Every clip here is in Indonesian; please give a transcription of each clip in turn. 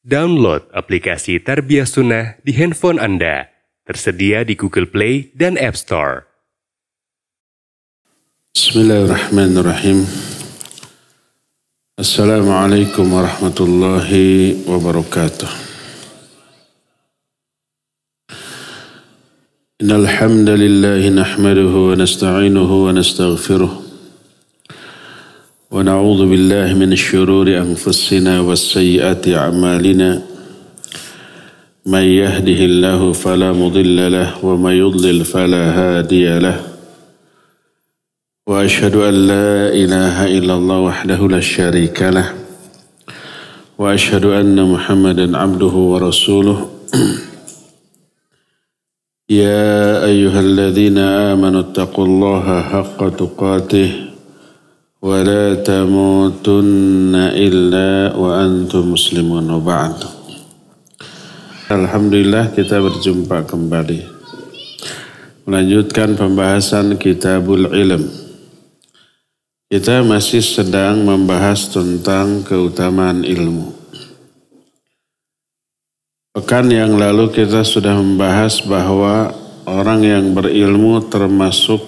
Download aplikasi Tarbiyah Sunnah di handphone Anda. Tersedia di Google Play dan App Store. Bismillahirrahmanirrahim. Assalamualaikum warahmatullahi wabarakatuh. Innal hamdalillah nahmaduhu wa nasta'inuhu wa nastaghfiruh. ونعوذ بالله من شرور أنفسنا وسيئات أعمالنا من يهده الله فلا مضل له ومن يضلل فلا هادي له وأشهد أن لا إله إلا الله وحده لا شريك له وأشهد أن محمدا عبده ورسوله يا أيها الذين آمنوا اتقوا الله حق تقاته ولا تموتن إلا وأنتم مسلمون وبعد. Alhamdulillah kita berjumpa kembali. Melanjutkan pembahasan Kitabul Ilm. Kita masih sedang membahas tentang keutamaan ilmu. Pekan yang lalu kita sudah membahas bahwa orang yang berilmu termasuk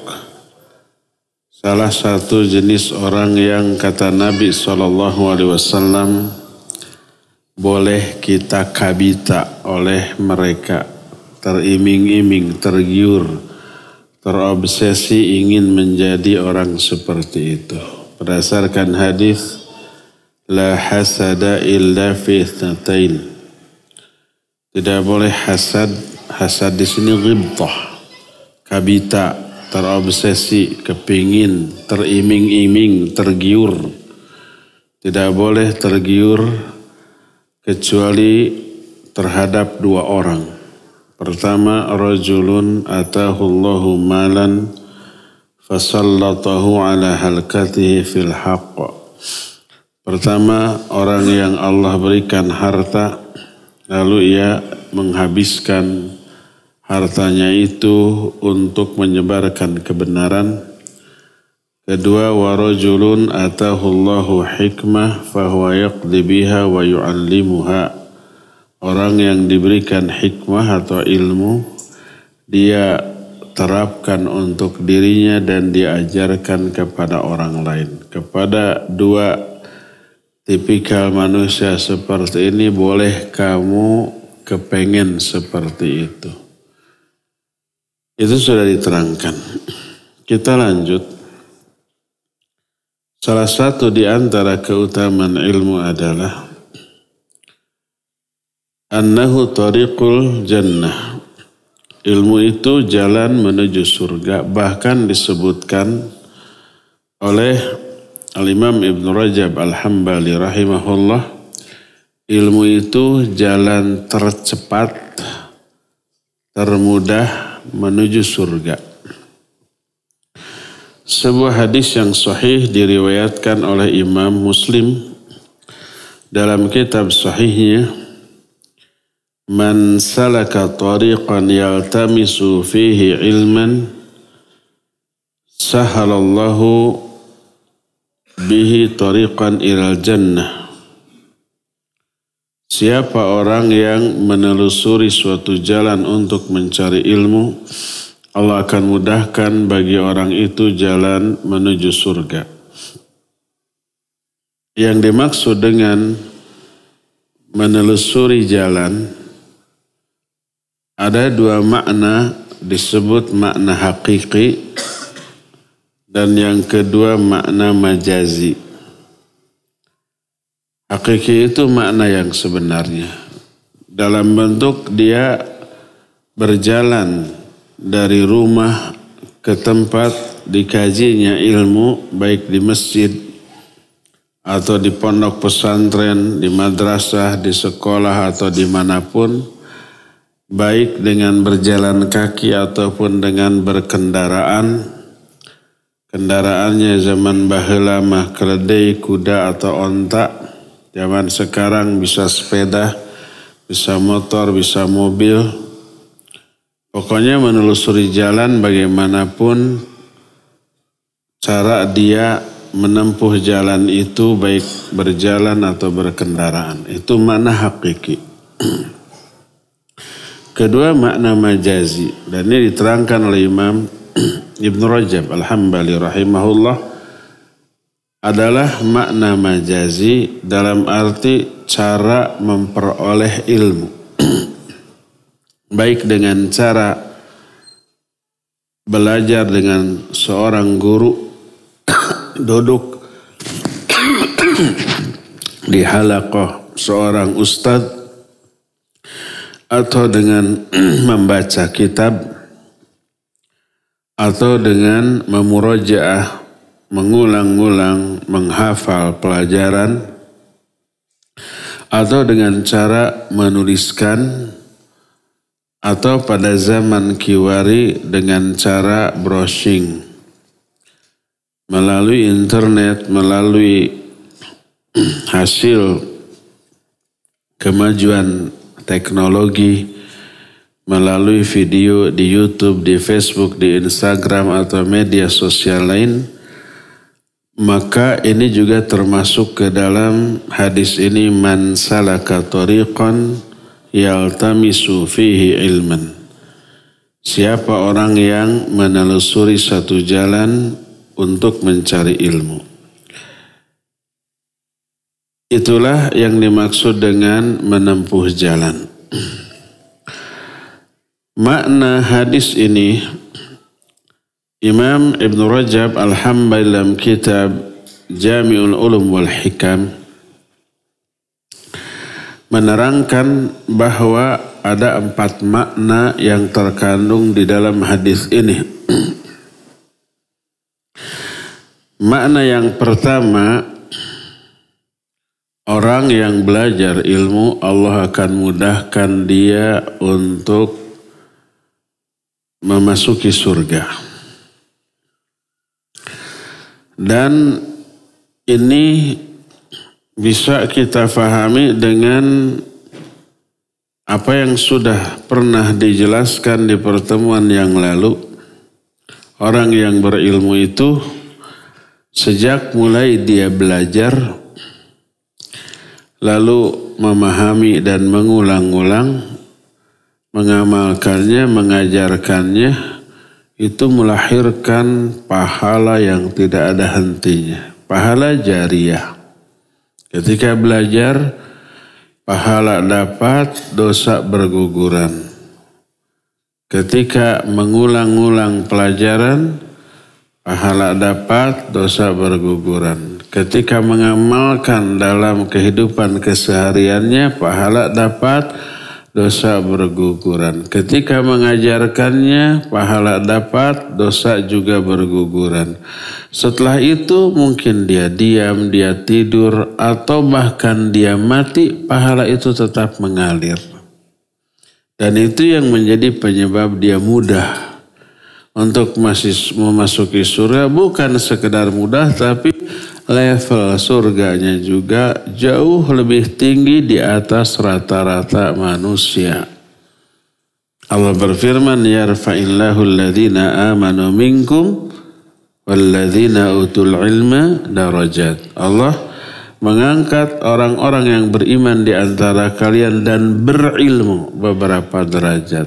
salah satu jenis orang yang kata Nabi SAW boleh kita kabita oleh mereka, teriming-iming, tergiur, terobsesi ingin menjadi orang seperti itu. Berdasarkan hadis la hasada illa fi itsnatain. Tidak boleh hasad. Hasad di sini ghibthah, kabita, terobsesi, kepingin, teriming-iming, tergiur. Tidak boleh tergiur kecuali terhadap dua orang. Pertama, rajulun atahullahu malan fasallatahu ala halkatihi fil haqq. Pertama, orang yang Allah berikan harta, lalu ia menghabiskan hartanya itu untuk menyebarkan kebenaran. Kedua, wa rajulun atahullahu hikmah fahuwa yaqdi biha wa yu'allimuha. Orang yang diberikan hikmah atau ilmu, dia terapkan untuk dirinya dan diajarkan kepada orang lain. Kepada dua tipikal manusia seperti ini boleh kamu kepengen seperti itu. Itu sudah diterangkan. Kita lanjut. Salah satu di antara keutamaan ilmu adalah annahu tariqul jannah. Ilmu itu jalan menuju surga. Bahkan disebutkan oleh Al-Imam Ibn Rajab Al-Hambali rahimahullah, ilmu itu jalan tercepat, termudah menuju surga. Sebuah hadis yang sahih diriwayatkan oleh Imam Muslim dalam kitab sahihnya, man salaka tariqan yaltamisu fihi ilman sahalallahu bihi tariqan ilal jannah. Siapa orang yang menelusuri suatu jalan untuk mencari ilmu, Allah akan mudahkan bagi orang itu jalan menuju surga. Yang dimaksud dengan menelusuri jalan, ada dua makna, disebut makna hakiki dan yang kedua makna majazi. Hakiki itu makna yang sebenarnya. Dalam bentuk dia berjalan dari rumah ke tempat dikajinya ilmu, baik di masjid atau di pondok pesantren, di madrasah, di sekolah atau dimanapun, baik dengan berjalan kaki ataupun dengan berkendaraan. Kendaraannya zaman baheula mah keledai, kuda atau onta. Zaman sekarang bisa sepeda, bisa motor, bisa mobil. Pokoknya menelusuri jalan bagaimanapun cara dia menempuh jalan itu baik berjalan atau berkendaraan. Itu makna hakiki. Kedua makna majazi. Dan ini diterangkan oleh Imam Ibn Rajab Al-Hambali rahimahullah. Adalah makna majazi dalam arti cara memperoleh ilmu. Baik dengan cara belajar dengan seorang guru duduk di halaqah seorang ustadz atau dengan membaca kitab atau dengan memurajaah, mengulang-ulang, menghafal pelajaran atau dengan cara menuliskan atau pada zaman Kiwari dengan cara browsing melalui internet, melalui hasil kemajuan teknologi, melalui video di YouTube, di Facebook, di Instagram atau media sosial lain, maka ini juga termasuk ke dalam hadis ini, man salaka tariqan yaltamisu fihi ilman. Siapa orang yang menelusuri satu jalan untuk mencari ilmu. Itulah yang dimaksud dengan menempuh jalan. Makna hadis ini Imam Ibn Rajab Al-Hambali dalam kitab Jami'ul Ulum wal Hikam menerangkan bahwa ada 4 makna yang terkandung di dalam hadis ini. Makna yang pertama, orang yang belajar ilmu, Allah akan mudahkan dia untuk memasuki surga. Dan ini bisa kita fahami dengan apa yang sudah pernah dijelaskan di pertemuan yang lalu. Orang yang berilmu itu sejak mulai dia belajar, lalu memahami dan mengulang-ulang, mengamalkannya, mengajarkannya, itu melahirkan pahala yang tidak ada hentinya. Pahala jariyah. Ketika belajar, pahala dapat, dosa berguguran. Ketika mengulang-ulang pelajaran, pahala dapat, dosa berguguran. Ketika mengamalkan dalam kehidupan kesehariannya, pahala dapat, dosa berguguran. Ketika mengajarkannya, pahala dapat, dosa juga berguguran. Setelah itu mungkin dia diam, dia tidur, atau bahkan dia mati, pahala itu tetap mengalir. Dan itu yang menjadi penyebab dia mudah untuk masih memasuki surga. Bukan sekedar mudah, tapi level surganya juga jauh lebih tinggi di atas rata-rata manusia. Allah berfirman, yarfa'illahu alladhina amanu minkum walladhina utul ilma darajat. Allah mengangkat orang-orang yang beriman di antara kalian dan berilmu beberapa derajat.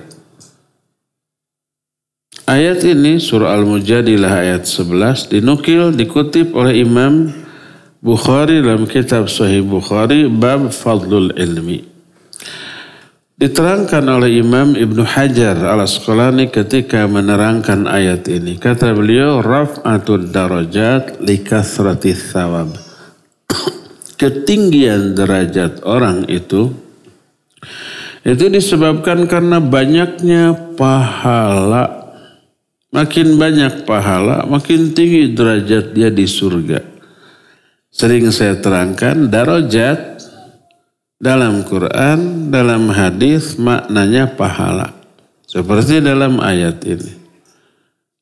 Ayat ini surah Al-Mujadilah ayat 11 dikutip oleh Imam Bukhari dalam kitab Sahih Bukhari bab Fadlul Ilmi. Diterangkan oleh Imam Ibn Hajar Al-Asqalani ketika menerangkan ayat ini. Kata beliau, raf'atud darajat likasratis thawab. Ketinggian derajat orang itu disebabkan karena banyaknya pahala. Makin banyak pahala, makin tinggi derajat dia di surga. Sering saya terangkan, darajat dalam Quran, dalam hadis maknanya pahala. Seperti dalam ayat ini.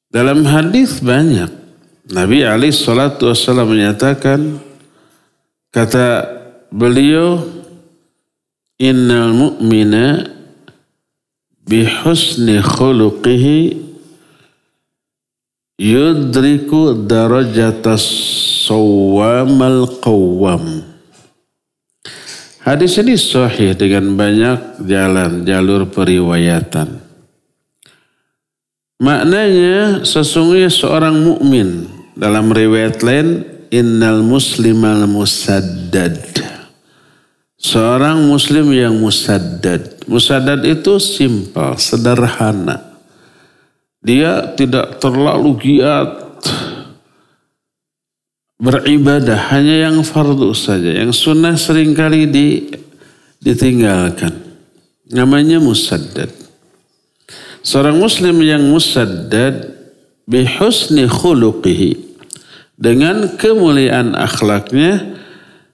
Dalam hadis banyak. Nabi SAW menyatakan, kata beliau, innal mu'mina bihusni khuluqihi yudriku darajatas sawwamal qawwam. Hadis ini sahih dengan banyak jalur periwayatan. Maknanya sesungguhnya seorang mukmin, dalam riwayat lain innal muslimal musaddad. Seorang muslim yang musaddad. Musaddad itu simpel, sederhana. Dia tidak terlalu giat beribadah, hanya yang fardu saja. Yang sunnah seringkali ditinggalkan. Namanya musaddad. Seorang muslim yang musaddad bihusni khuluqihi, dengan kemuliaan akhlaknya,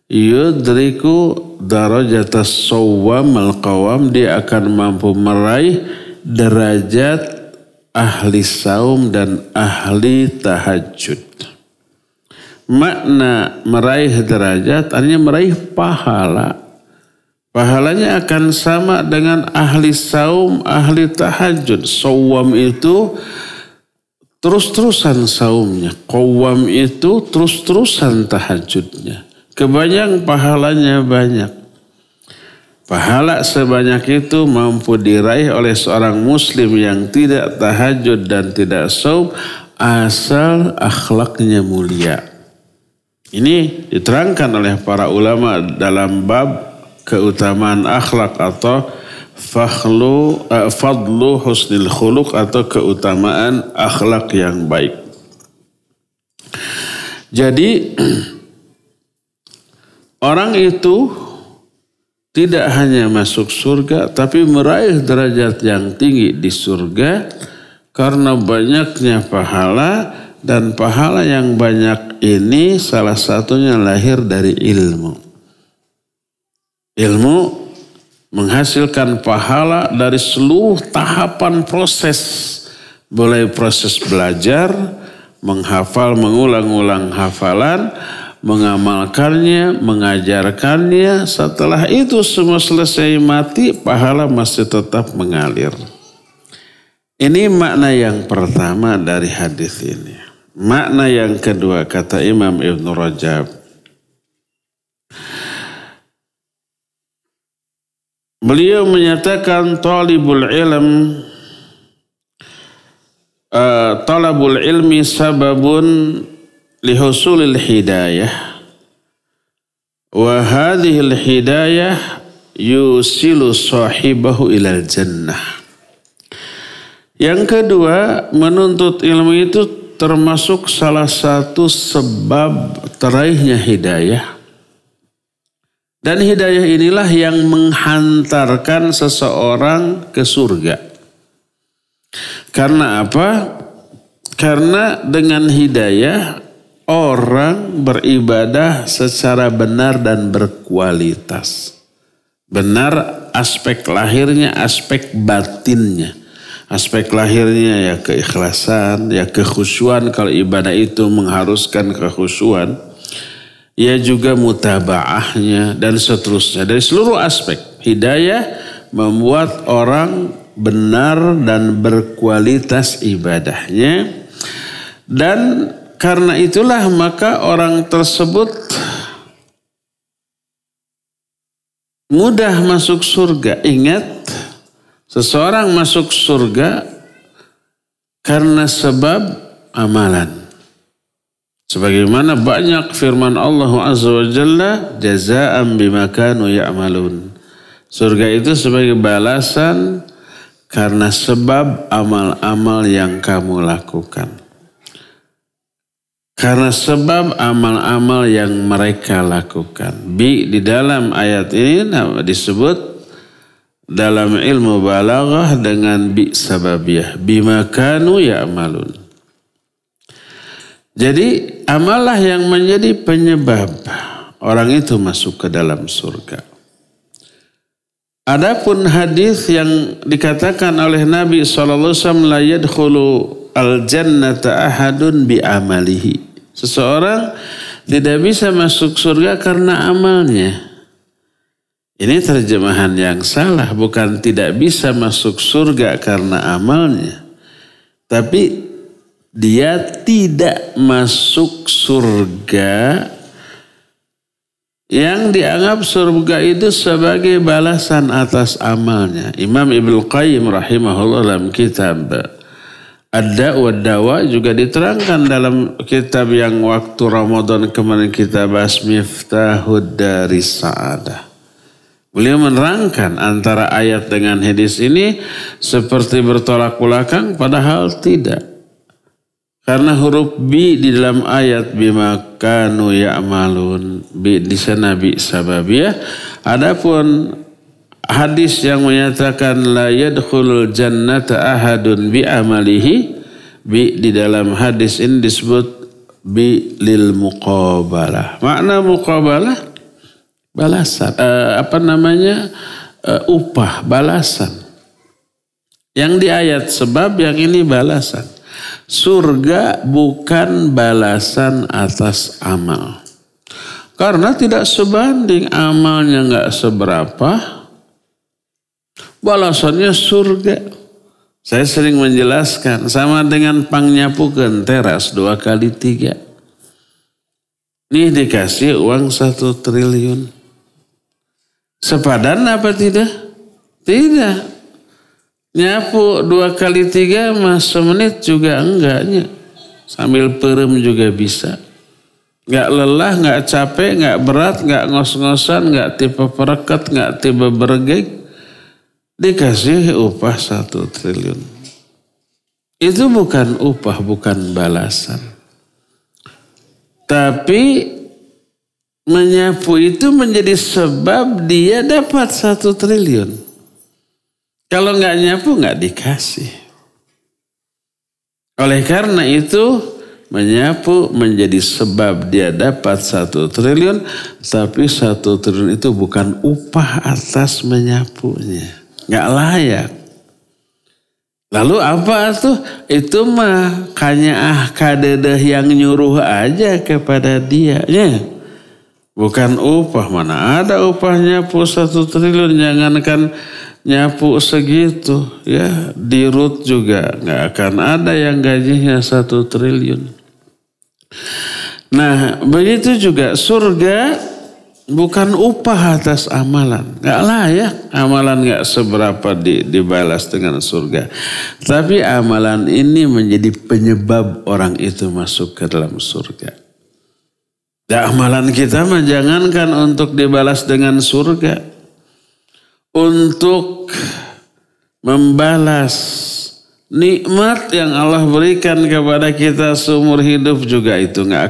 yudriku darajatas sawwamal qawam, dia akan mampu meraih derajat ahli saum dan ahli tahajud. Makna meraih derajat artinya meraih pahala. Pahalanya akan sama dengan ahli saum, ahli tahajud. Sawam itu terus-terusan saumnya. Qawam itu terus-terusan tahajudnya. Kebanyakan pahalanya banyak. Pahala sebanyak itu mampu diraih oleh seorang muslim yang tidak tahajud dan tidak saum asal akhlaknya mulia. Ini diterangkan oleh para ulama dalam bab keutamaan akhlak atau fadlu husnil khuluq atau keutamaan akhlak yang baik. Jadi orang itu tidak hanya masuk surga, tapi meraih derajat yang tinggi di surga karena banyaknya pahala, dan pahala yang banyak ini salah satunya lahir dari ilmu. Ilmu menghasilkan pahala dari seluruh tahapan proses, mulai proses belajar, menghafal, mengulang-ulang hafalan, mengamalkannya, mengajarkannya. Setelah itu semua selesai mati, pahala masih tetap mengalir. Ini makna yang pertama dari hadis ini. Makna yang kedua kata Imam Ibn Rajab. Beliau menyatakan talabul ilmi sababun lihusulil hidayah wa hadhil hidayah yusilu sahibahu ilal jannah. Yang kedua, menuntut ilmu itu termasuk salah satu sebab teraihnya hidayah. Dan hidayah inilah yang menghantarkan seseorang ke surga. Karena apa? Karena dengan hidayah orang beribadah secara benar dan berkualitas. Benar aspek lahirnya, aspek batinnya. Aspek lahirnya ya keikhlasan, ya kekhusyuan kalau ibadah itu mengharuskan kekhusyuan. Ya juga mutabaahnya dan seterusnya. Dari seluruh aspek hidayah membuat orang benar dan berkualitas ibadahnya. Dan karena itulah maka orang tersebut mudah masuk surga. Ingat, seseorang masuk surga karena sebab amalan. Sebagaimana banyak firman Allah Azza wa Jalla, jazaa'an bima kanu ya'malun. Surga itu sebagai balasan karena sebab amal-amal yang kamu lakukan. Karena sebab amal-amal yang mereka lakukan. Di dalam ayat ini disebut dalam ilmu balaghah dengan bi sababiyah. Bima kanu ya'malun. Jadi amalah yang menjadi penyebab orang itu masuk ke dalam surga. Adapun hadis yang dikatakan oleh Nabi SAW, la yadkhulu al-jannata ahadun bi amalihi. Seseorang tidak bisa masuk surga karena amalnya. Ini terjemahan yang salah, bukan tidak bisa masuk surga karena amalnya. Tapi dia tidak masuk surga yang dianggap surga itu sebagai balasan atas amalnya. Imam Ibnu Qayyim rahimahullah dalam kitab Ad-Da' wa Dawa juga diterangkan dalam kitab yang waktu Ramadan kemarin kita bahas, Miftahud Daris Sa'adah. Beliau menerangkan antara ayat dengan hadis ini seperti bertolak belakang, padahal tidak. Karena huruf bi di dalam ayat bima kanu ya'malun, bi di sana bi sababiyah. Adapun hadis yang menyatakan la yadkhulul jannata ahadun bi amalihi, bi di dalam hadis ini disebut bi lil muqabalah. Makna muqabalah balasan, upah, balasan. Yang di ayat sebab, yang ini balasan. Surga bukan balasan atas amal. Karena tidak sebanding, amalnya enggak seberapa, balasannya surga. Saya sering menjelaskan, sama dengan pangnyapukeun teras 2 kali 3. Nih dikasih uang 1 triliun. Sepadan apa tidak? Tidak. Nyapu 2 kali 3 mah semenit juga enggaknya. Sambil perem juga bisa. Enggak lelah, enggak capek, enggak berat, enggak ngos-ngosan, enggak tipe pereket, enggak tipe bergeg. Dikasih upah 1 triliun. Itu bukan upah, bukan balasan. Tapi menyapu itu menjadi sebab dia dapat 1 triliun. Kalau nggak nyapu nggak dikasih. Oleh karena itu menyapu menjadi sebab dia dapat 1 triliun. Tapi 1 triliun itu bukan upah atas menyapunya. Nggak layak. Lalu apa tuh? Itu mah hanya kadedeh yang nyuruh aja kepada dia. Ya. Bukan upah. Mana ada upah nyapu 1 triliun. Jangankan nyapu segitu, ya di RUT juga nggak akan ada yang gajinya 1 triliun. Nah, begitu juga surga bukan upah atas amalan, nggak layak, amalan nggak seberapa dibalas dengan surga. Tapi amalan ini menjadi penyebab orang itu masuk ke dalam surga. Ya, amalan kita mah jangankan untuk dibalas dengan surga. Untuk membalas nikmat yang Allah berikan kepada kita seumur hidup juga itu nggak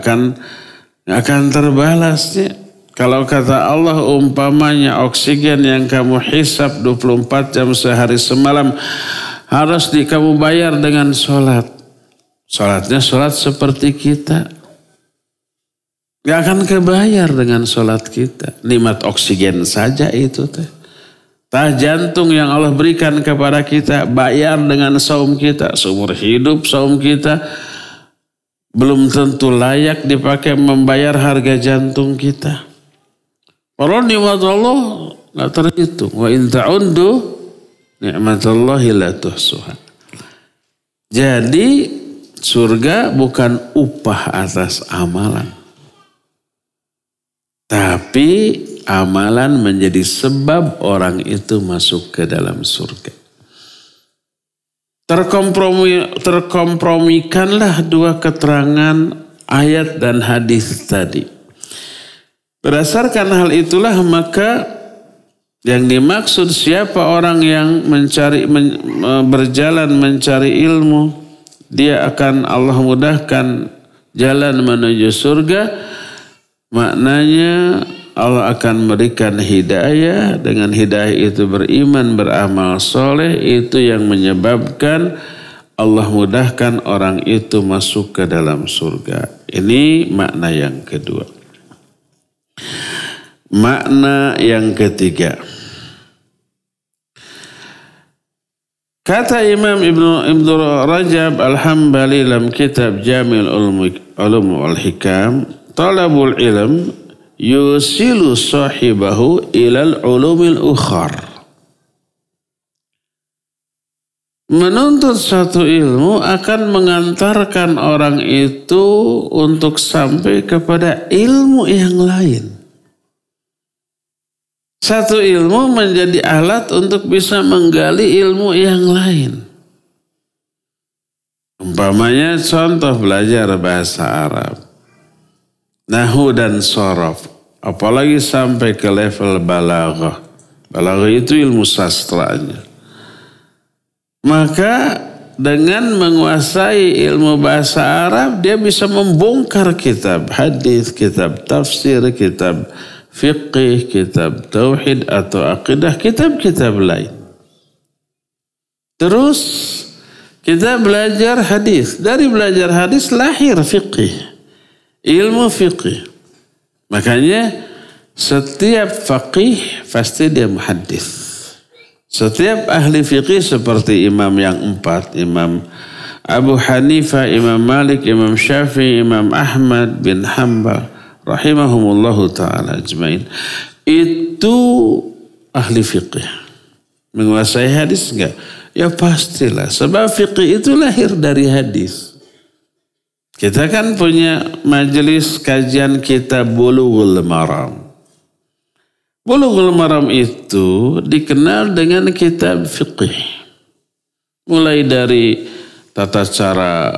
akan terbalasnya. Kalau kata Allah umpamanya oksigen yang kamu hisap 24 jam sehari semalam harus kamu bayar dengan sholat. Sholatnya sholat seperti kita. Nggak akan kebayar dengan sholat kita. Nikmat oksigen saja itu teh. Tah jantung yang Allah berikan kepada kita bayar dengan saum kita. Seumur hidup saum kita belum tentu layak dipakai membayar harga jantung kita. Kalau nikmat Allah nggak terhitung. Wa in ta'uddu ni'matallahi la tuhsuha. Jadi surga bukan upah atas amalan. Tapi amalan menjadi sebab orang itu masuk ke dalam surga. Terkompromikanlah 2 keterangan ayat dan hadis tadi. Berdasarkan hal itulah maka yang dimaksud siapa orang yang berjalan mencari ilmu, dia akan Allah mudahkan jalan menuju surga. Maknanya Allah akan memberikan hidayah. Dengan hidayah itu beriman, beramal soleh. Itu yang menyebabkan Allah mudahkan orang itu masuk ke dalam surga. Ini makna yang kedua. Makna yang ketiga. Kata Imam Ibnu Rajab Al-Hambali dalam kitab Jamil Ulum Al-Hikam, talabul ilm yusilu sahibahu ilal ulumil ukhar. Menuntut satu ilmu akan mengantarkan orang itu untuk sampai kepada ilmu yang lain. Satu ilmu menjadi alat untuk bisa menggali ilmu yang lain. Umpamanya contoh belajar bahasa Arab, nahwu dan shoraf, apalagi sampai ke level balaghah. Balaghah itu ilmu sastranya. Maka dengan menguasai ilmu bahasa Arab, dia bisa membongkar kitab hadis, kitab tafsir, kitab fiqih, kitab tauhid atau akidah, kitab-kitab lain. Terus kita belajar hadis. Dari belajar hadis lahir fiqih, ilmu fiqih. Makanya setiap faqih pasti dia muhaddis. Setiap ahli fiqih seperti imam yang 4, Imam Abu Hanifah, Imam Malik, Imam Syafi'i, Imam Ahmad bin Hanbal, rahimahumullahu ta'ala ajmain. Itu ahli fiqih. Menguasai hadis enggak? Ya pastilah. Sebab fiqih itu lahir dari hadis. Kita kan punya majelis kajian kitab Bulughul Maram. Bulughul Maram itu dikenal dengan kitab fiqih. Mulai dari tata cara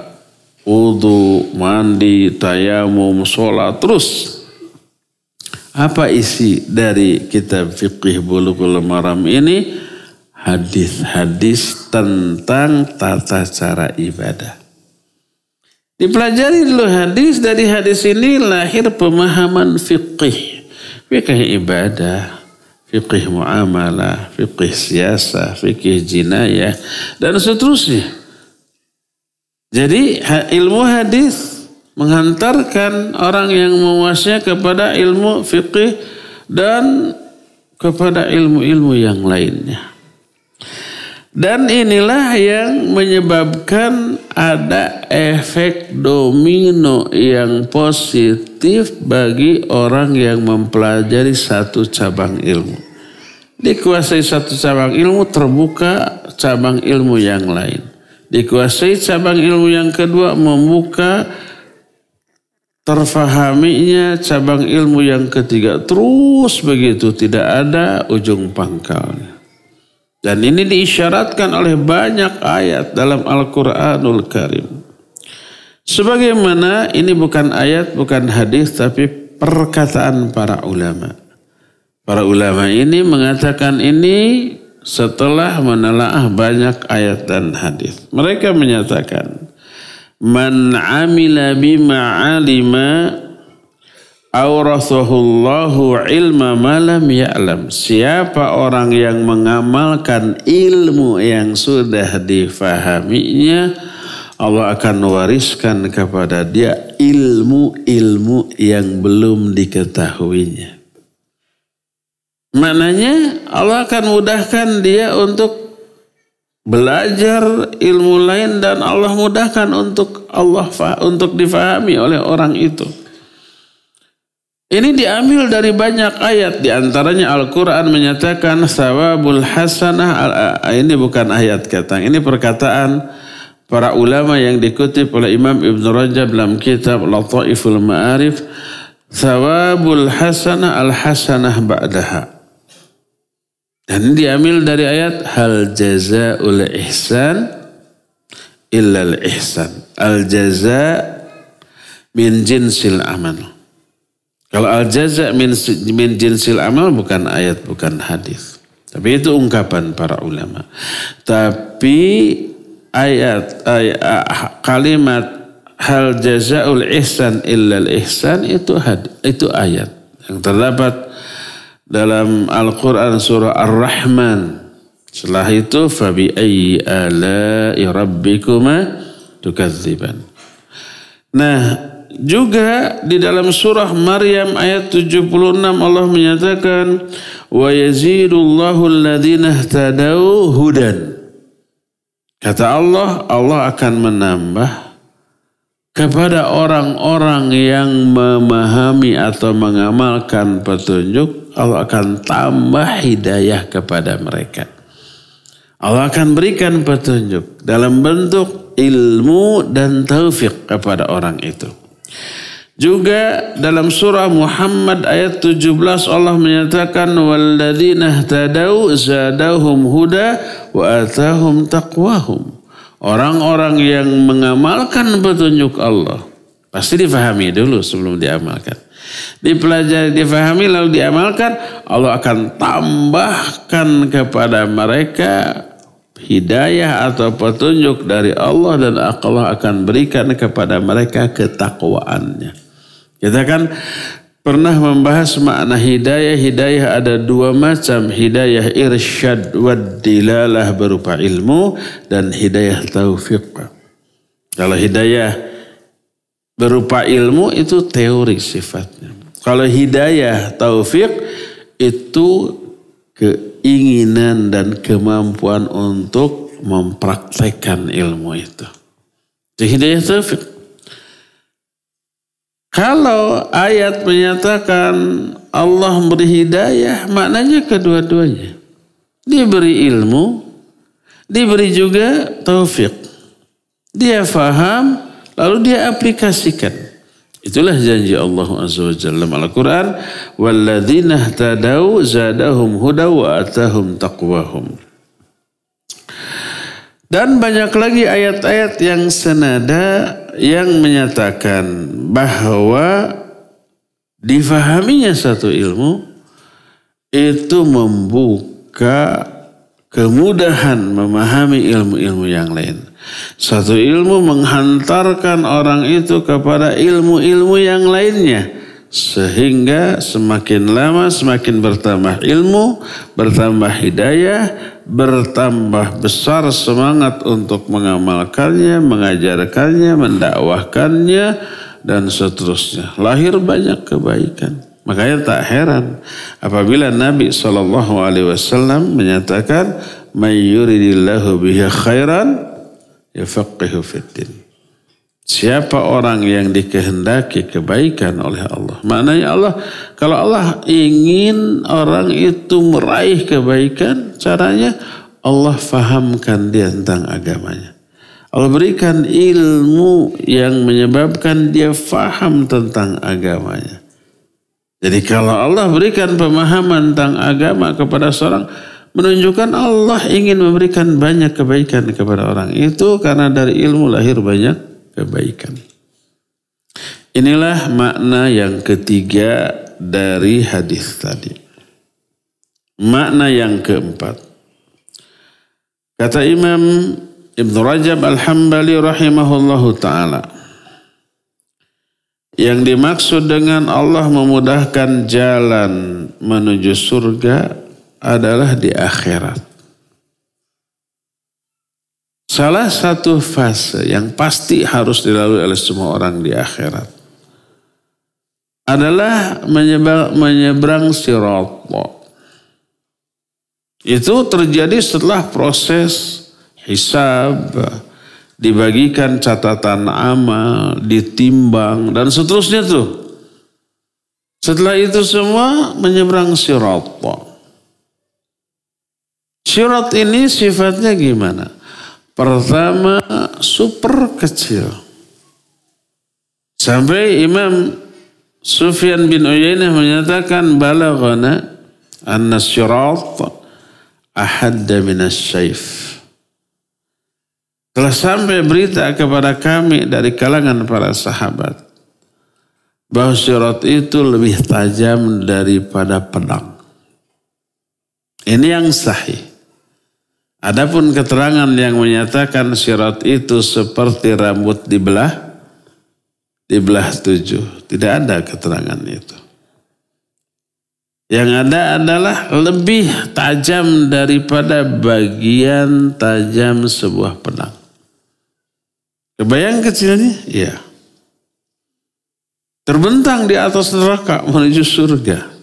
wudu, mandi, tayamum, sholat, terus. Apa isi dari kitab fiqih Bulughul Maram ini? Hadis-hadis tentang tata cara ibadah. Dipelajari dulu hadis, dari hadis ini lahir pemahaman fiqih. Fikih ibadah, fikih muamalah, fikih siasah, fikih jinayah, dan seterusnya. Jadi ilmu hadis menghantarkan orang yang menguasai kepada ilmu fikih dan kepada ilmu-ilmu yang lainnya. Dan inilah yang menyebabkan ada efek domino yang positif bagi orang yang mempelajari satu cabang ilmu. Dikuasai satu cabang ilmu, terbuka cabang ilmu yang lain. Dikuasai cabang ilmu yang kedua, membuka terfahaminya cabang ilmu yang ketiga. Terus begitu, tidak ada ujung pangkalnya. Dan ini diisyaratkan oleh banyak ayat dalam Al-Quranul Karim. Sebagaimana ini bukan ayat, bukan hadis, tapi perkataan para ulama. Para ulama ini mengatakan ini setelah menelaah banyak ayat dan hadis. Mereka menyatakan, man amila bima alima awrathahullahu ilma malam ya'lam. Siapa orang yang mengamalkan ilmu yang sudah difahaminya, Allah akan wariskan kepada dia ilmu-ilmu yang belum diketahuinya. Maknanya Allah akan mudahkan dia untuk belajar ilmu lain dan Allah mudahkan untuk difahami oleh orang itu. Ini diambil dari banyak ayat, di antaranya Al-Quran menyatakan thawabul hasanah. Ini bukan ayat kata, ini perkataan para ulama yang dikutip oleh Imam Ibn Rajab dalam kitab Lataiful Ma'arif. Thawabul hasanah al-hasanah ba'daha. Dan ini diambil dari ayat hal jazaa'ul ihsan illa al-ihsan. Al-jaza' min jinsil amal. Kalau al-jaza' min jinsil amal bukan ayat, bukan hadis. Tapi itu ungkapan para ulama. Tapi kalimat hal jazaa'ul ihsan illal ihsan itu ayat yang terdapat dalam Al-Quran surah Ar-Rahman. Setelah itu fabi ayyi ala'i rabbikuma tukadziban. Nah, juga di dalam surah Maryam ayat 76 Allah menyatakan wa yazidullahu alladhina ihtadaw hudan. Kata Allah, Allah akan menambah kepada orang-orang yang memahami atau mengamalkan petunjuk, Allah akan tambah hidayah kepada mereka. Allah akan berikan petunjuk dalam bentuk ilmu dan taufik kepada orang itu. Juga dalam surah Muhammad ayat 17 Allah menyatakan walladzina ihtadau zadahum huda wa atahum taqwahum. Orang-orang yang mengamalkan petunjuk Allah pasti difahami dulu sebelum diamalkan. Dipelajari, difahami lalu diamalkan, Allah akan tambahkan kepada mereka hidayah atau petunjuk dari Allah dan Allah akan berikan kepada mereka ketakwaannya. Kita kan pernah membahas makna hidayah. Hidayah ada dua macam. Hidayah irsyad wad dilalah berupa ilmu dan hidayah taufiq. Kalau hidayah berupa ilmu itu teori sifatnya. Kalau hidayah taufiq itu keinginan dan kemampuan untuk mempraktekkan ilmu itu. Itu hidayah taufiq. Kalau ayat menyatakan Allah beri hidayah, maknanya kedua-duanya. Diberi ilmu, diberi juga taufik. Dia faham, lalu dia aplikasikan. Itulah janji Allah Azza wa Jalla dalam Al-Quran. وَالَّذِينَ اهْتَدَوْا زَادَهُمْ هُدًى وَآتَاهُمْ تَقْوَاهُمْ. Dan banyak lagi ayat-ayat yang senada yang menyatakan bahwa difahaminya satu ilmu itu membuka kemudahan memahami ilmu-ilmu yang lain. Satu ilmu menghantarkan orang itu kepada ilmu-ilmu yang lainnya. Sehingga semakin lama semakin bertambah ilmu, bertambah hidayah, bertambah besar semangat untuk mengamalkannya, mengajarkannya, mendakwahkannya, dan seterusnya. Lahir banyak kebaikan. Makanya tak heran apabila Nabi SAW menyatakan, "May yuridillahu bihi khairan yafaqihu fiddin." Siapa orang yang dikehendaki kebaikan oleh Allah. Maknanya Allah, kalau Allah ingin orang itu meraih kebaikan, caranya Allah fahamkan dia tentang agamanya. Allah berikan ilmu yang menyebabkan dia faham tentang agamanya. Jadi kalau Allah berikan pemahaman tentang agama kepada seorang, menunjukkan Allah ingin memberikan banyak kebaikan kepada orang itu karena dari ilmu lahir banyak kebaikan. Inilah makna yang ketiga dari hadis tadi. Makna yang keempat. Kata Imam Ibn Rajab Al-Hambali rahimahullahu ta'ala. Yang dimaksud dengan Allah memudahkan jalan menuju surga adalah di akhirat. Salah satu fase yang pasti harus dilalui oleh semua orang di akhirat adalah menyeberang sirat. Itu terjadi setelah proses hisab, dibagikan catatan amal, ditimbang, dan seterusnya tuh. Setelah itu semua menyeberang sirat. Sirat ini sifatnya gimana? Pertama, super kecil. Sampai Imam Sufyan bin Uyainah menyatakan balaghana anna sirat ahadda minas syayf. Telah sampai berita kepada kami dari kalangan para sahabat bahwa sirat itu lebih tajam daripada pedang. Ini yang sahih. Adapun keterangan yang menyatakan sirat itu seperti rambut dibelah 7. Tidak ada keterangan itu. Yang ada adalah lebih tajam daripada bagian tajam sebuah pedang. Kebayang kecilnya? Iya. Terbentang di atas neraka menuju surga.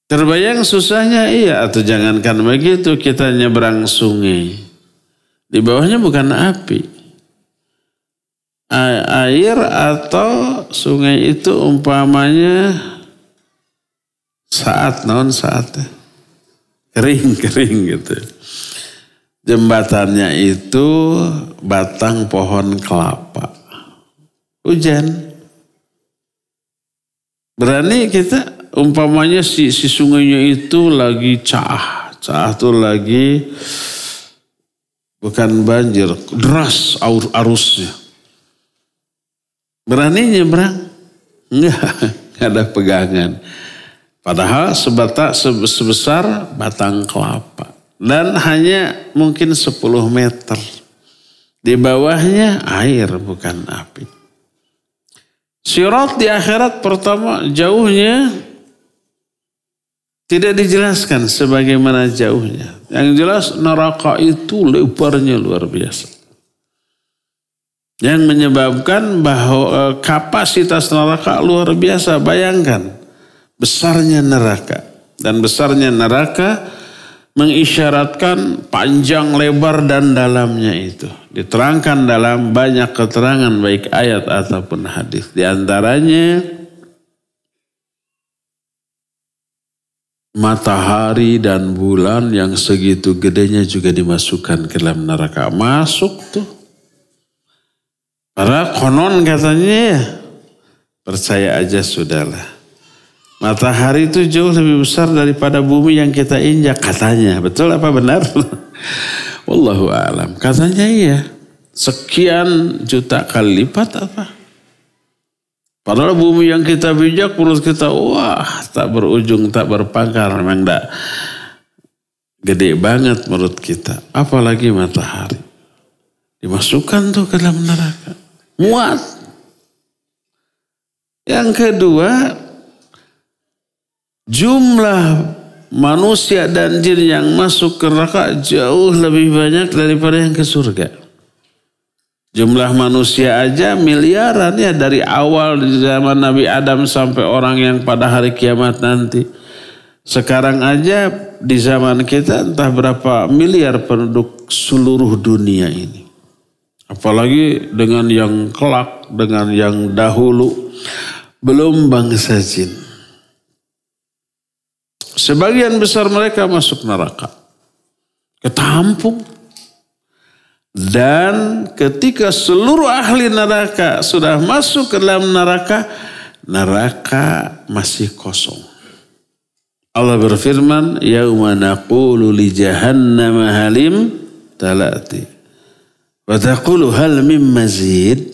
Terbayang susahnya? Iya. Atau jangankan begitu, kita nyebrang sungai. Di bawahnya bukan api. Air atau sungai itu umpamanya saatnya. kering gitu. Jembatannya itu batang pohon kelapa. Hujan. Berani kita umpamanya si sungainya itu lagi cah tuh lagi bukan banjir, deras arusnya. Berani nyebrang? Enggak ada pegangan. Padahal sebesar batang kelapa. Dan hanya mungkin 10 meter. Di bawahnya air bukan api. Sirat di akhirat pertama jauhnya tidak dijelaskan sebagaimana jauhnya. Yang jelas neraka itu lebarnya luar biasa. Yang menyebabkan bahwa kapasitas neraka luar biasa. Bayangkan besarnya neraka. Dan besarnya neraka mengisyaratkan panjang, lebar, dan dalamnya itu. Diterangkan dalam banyak keterangan baik ayat ataupun hadis. Di antaranya matahari dan bulan yang segitu gedenya juga dimasukkan ke dalam neraka. Masuk tuh. Para konon katanya ya, percaya aja sudahlah. Matahari itu jauh lebih besar daripada bumi yang kita injak katanya. Betul apa benar? Wallahu a'lam. Katanya iya. Sekian juta kali lipat apa? Padahal bumi yang kita bijak menurut kita wah tak berujung, tak berpangkal. Memang tak gede banget menurut kita. Apalagi matahari. Dimasukkan tuh ke dalam neraka. Muat. Yang kedua, jumlah manusia dan jin yang masuk ke neraka jauh lebih banyak daripada yang ke surga. Jumlah manusia aja miliaran ya dari awal di zaman Nabi Adam sampai orang yang pada hari kiamat nanti. Sekarang aja di zaman kita entah berapa miliar penduduk seluruh dunia ini. Apalagi dengan yang kelak, dengan yang dahulu. Belum bangsa jin. Sebagian besar mereka masuk neraka. Ketampung. Dan ketika seluruh ahli neraka sudah masuk ke dalam neraka, neraka masih kosong. Allah berfirman, "Yauma naqulu li jahannam halim talati. Wa taqulu hal mim mazid."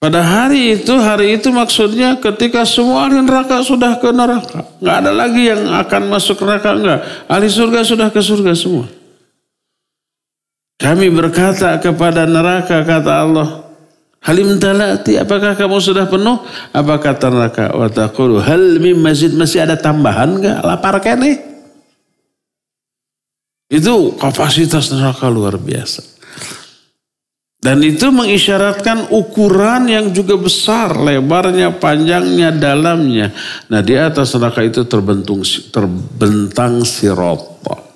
Pada hari itu maksudnya ketika semua ahli neraka sudah ke neraka. Nggak ada lagi yang akan masuk neraka, enggak. Ahli surga sudah ke surga semua. Kami berkata kepada neraka, kata Allah, halim talati, apakah kamu sudah penuh? Apa kata neraka? Wa taqulu hal mim mazid, masih ada tambahan enggak? Lapar kene. Itu kapasitas neraka luar biasa. Dan itu mengisyaratkan ukuran yang juga besar, lebarnya, panjangnya, dalamnya. Nah di atas neraka itu terbentang sirat.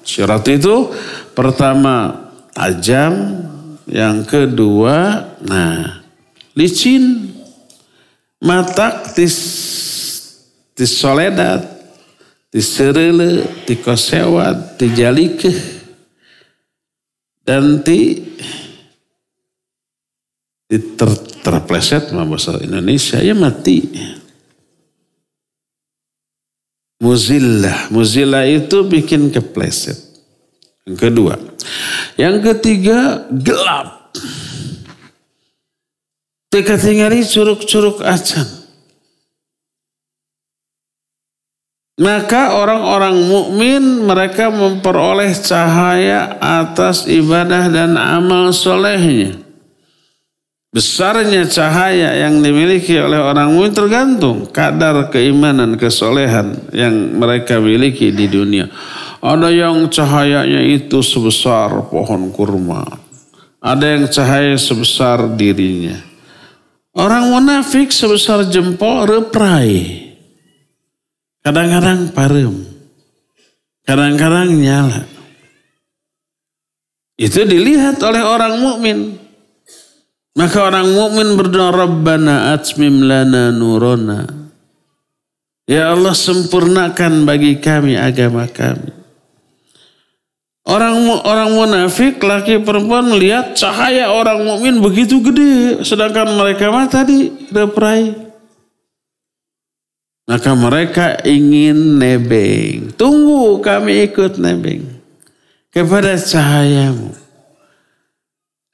Sirat itu pertama tajam, yang kedua licin, matak tis soledat, tis serele, tis kosewat, tis jalikeh, dan terpleset bahasa Indonesia ya mati. Muzillah itu bikin kepleset. Yang kedua. Yang ketiga gelap. Ketinggali curug-curug acan. Maka orang-orang mukmin mereka memperoleh cahaya atas ibadah dan amal solehnya. Besarnya cahaya yang dimiliki oleh orang mukmin tergantung kadar keimanan, kesolehan yang mereka miliki di dunia. Ada yang cahayanya itu sebesar pohon kurma. Ada yang cahaya sebesar dirinya. Orang munafik sebesar jempol reprai. Kadang-kadang parem. Kadang-kadang nyala. Itu dilihat oleh orang mukmin. Maka orang mukmin berdoa, Rabbana atmim lana nurona. Ya Allah, sempurnakan bagi kami agama kami. Orang munafik laki perempuan melihat cahaya orang mukmin begitu gede, sedangkan mereka mah tadi reperai. Maka mereka ingin nebeng. Tunggu, kami ikut nebeng kepada cahayamu.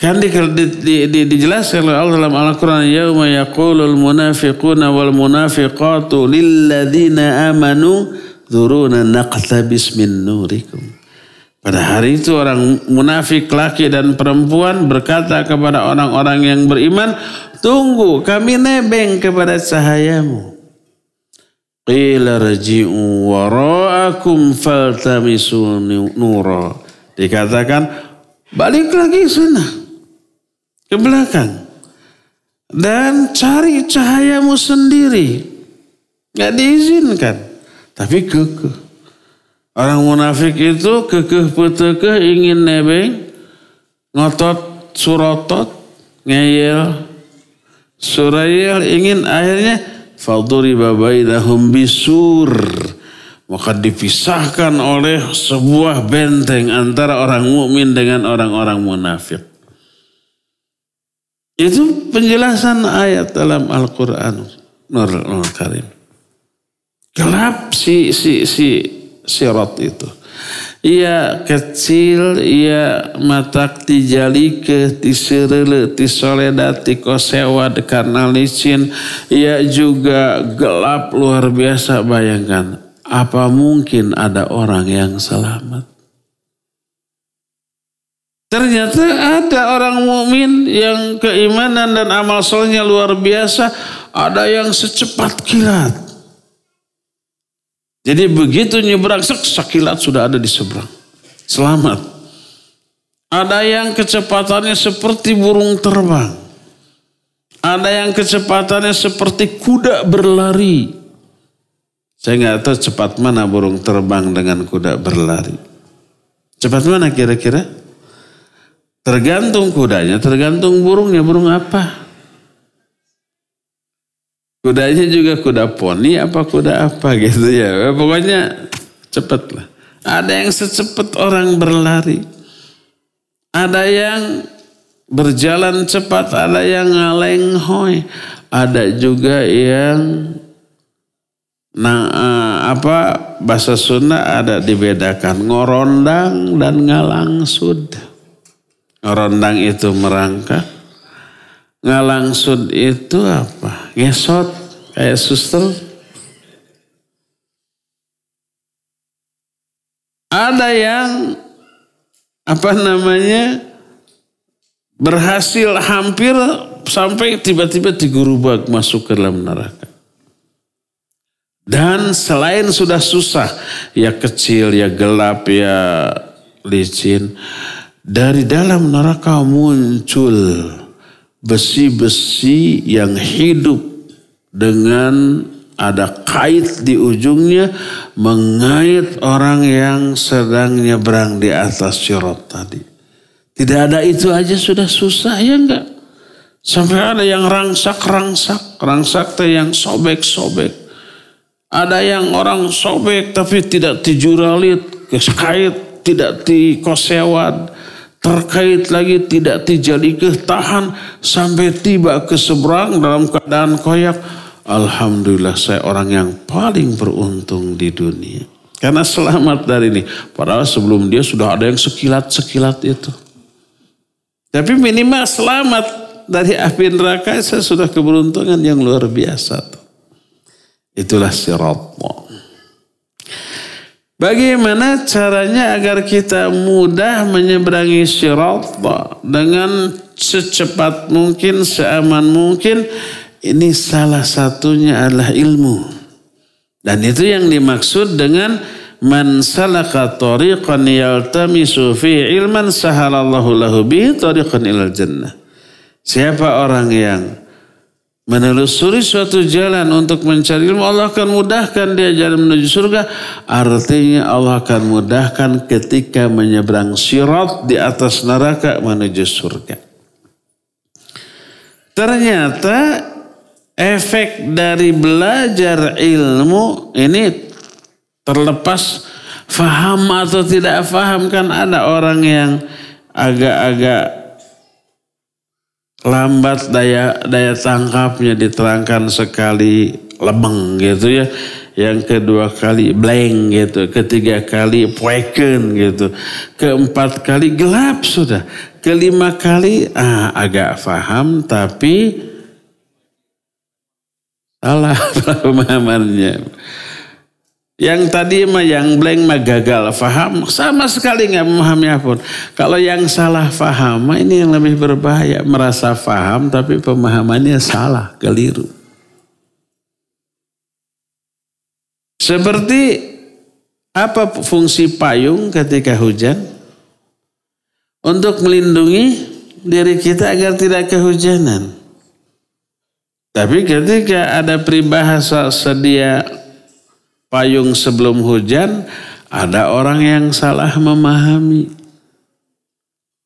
Kan dijelaskan oleh Allah dalam Al-Quran, yauma yaqulul munafiquna wal munafiqatu lilladzina amanu dzuruna naqtabis min nurikum. Pada hari itu orang munafik laki dan perempuan berkata kepada orang-orang yang beriman, tunggu, kami nebeng kepada cahayamu. Qila raji'u wara'akum faltamisu nura. Dikatakan, balik lagi sana, ke belakang. Dan cari cahayamu sendiri. Gak diizinkan. Tapi kekeh. Orang munafik itu kekeh-petekeh ingin nebeng, ngotot, surotot, ngeyel, surayel, ingin akhirnya faduriba bainahum bisur. Maka dipisahkan oleh sebuah benteng antara orang mukmin dengan orang-orang munafik. Itu penjelasan ayat dalam Al-Quran Nurul Karim. Gelap si sirat itu. Ia kecil, ia matak tijali ke tiserele, tisoledat, tikosewad karena licin. Ia juga gelap luar biasa. Bayangkan, apa mungkin ada orang yang selamat? Ternyata ada orang mukmin yang keimanan dan amal solehnya luar biasa. Ada yang secepat kilat. Jadi begitu nyebrang, sekilat sudah ada di seberang. Selamat. Ada yang kecepatannya seperti burung terbang. Ada yang kecepatannya seperti kuda berlari. Saya nggak tahu cepat mana burung terbang dengan kuda berlari. Cepat mana kira-kira? Tergantung kudanya, tergantung burungnya. Burung apa? Kudanya juga kuda poni apa kuda apa gitu ya. Pokoknya cepat lah. Ada yang secepat orang berlari. Ada yang berjalan cepat. Ada yang ngalenghoy. Ada juga yang bahasa Sunda ada dibedakan. Ngorondang dan ngalangsud. Ngorondang itu merangkak. Ngalangsud itu apa? Ngesot kayak suster. Ada yang berhasil hampir sampai tiba-tiba digurubak masuk ke dalam neraka. Dan selain sudah susah, ya kecil, ya gelap, ya licin, dari dalam neraka muncul besi-besi yang hidup dengan ada kait di ujungnya mengait orang yang sedang nyebrang di atas sirat tadi. Tidak ada itu aja sudah susah ya enggak? Sampai ada yang rangsak teh yang sobek-sobek. Ada yang orang sobek tapi tidak dijuralit, kait tidak dikosewad. Terkait lagi tidak dijadi tahan sampai tiba ke seberang dalam keadaan koyak. Alhamdulillah saya orang yang paling beruntung di dunia. Karena selamat dari ini. Padahal sebelum dia sudah ada yang sekilat-sekilat itu. Tapi minimal selamat dari api neraka saya sudah keberuntungan yang luar biasa. Itulah sirat. Bagaimana caranya agar kita mudah menyeberangi sirat dengan secepat mungkin, seaman mungkin? Ini salah satunya adalah ilmu. Dan itu yang dimaksud dengan man salaka tariqan yaltamisu fi ilman sahalallahu lahu bihi tariqan ilal jannah. Siapa orang yang menelusuri suatu jalan untuk mencari ilmu, Allah akan mudahkan dia jalan menuju surga. Artinya Allah akan mudahkan ketika menyeberang sirat di atas neraka menuju surga. Ternyata efek dari belajar ilmu ini terlepas Faham atau tidak faham, kan ada orang yang agak-agak lambat daya tangkapnya, diterangkan sekali lebeng gitu ya. Yang kedua kali blank gitu, ketiga kali poeken gitu, keempat kali gelap sudah, kelima kali agak paham tapi salah pemahamannya. Yang tadi mah yang blank mah gagal paham, sama sekali nggak memahami apapun. Kalau yang salah paham, ini yang lebih berbahaya, merasa paham tapi pemahamannya salah, keliru. Seperti apa fungsi payung ketika hujan? Untuk melindungi diri kita agar tidak kehujanan. Tapi ketika ada peribahasa sedia payung sebelum hujan, ada orang yang salah memahami.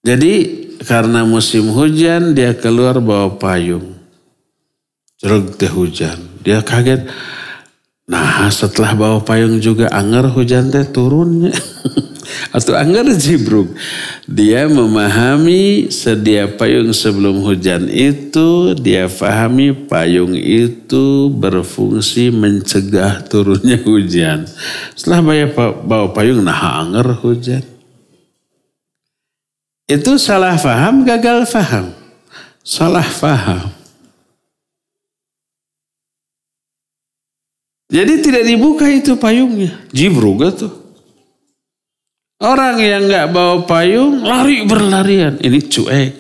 Jadi karena musim hujan dia keluar bawa payung. Cereg teh hujan. Dia kaget. Nah setelah bawa payung juga anger hujan teh turunnya. Atau anger jibruk. Dia memahami sedia payung sebelum hujan itu. Dia pahami payung itu berfungsi mencegah turunnya hujan. Setelah bawa payung, nah anger hujan. Itu salah paham, gagal paham. Salah paham. Jadi tidak dibuka itu payungnya. Jibruga tuh. Orang yang gak bawa payung lari berlarian. Ini cuek.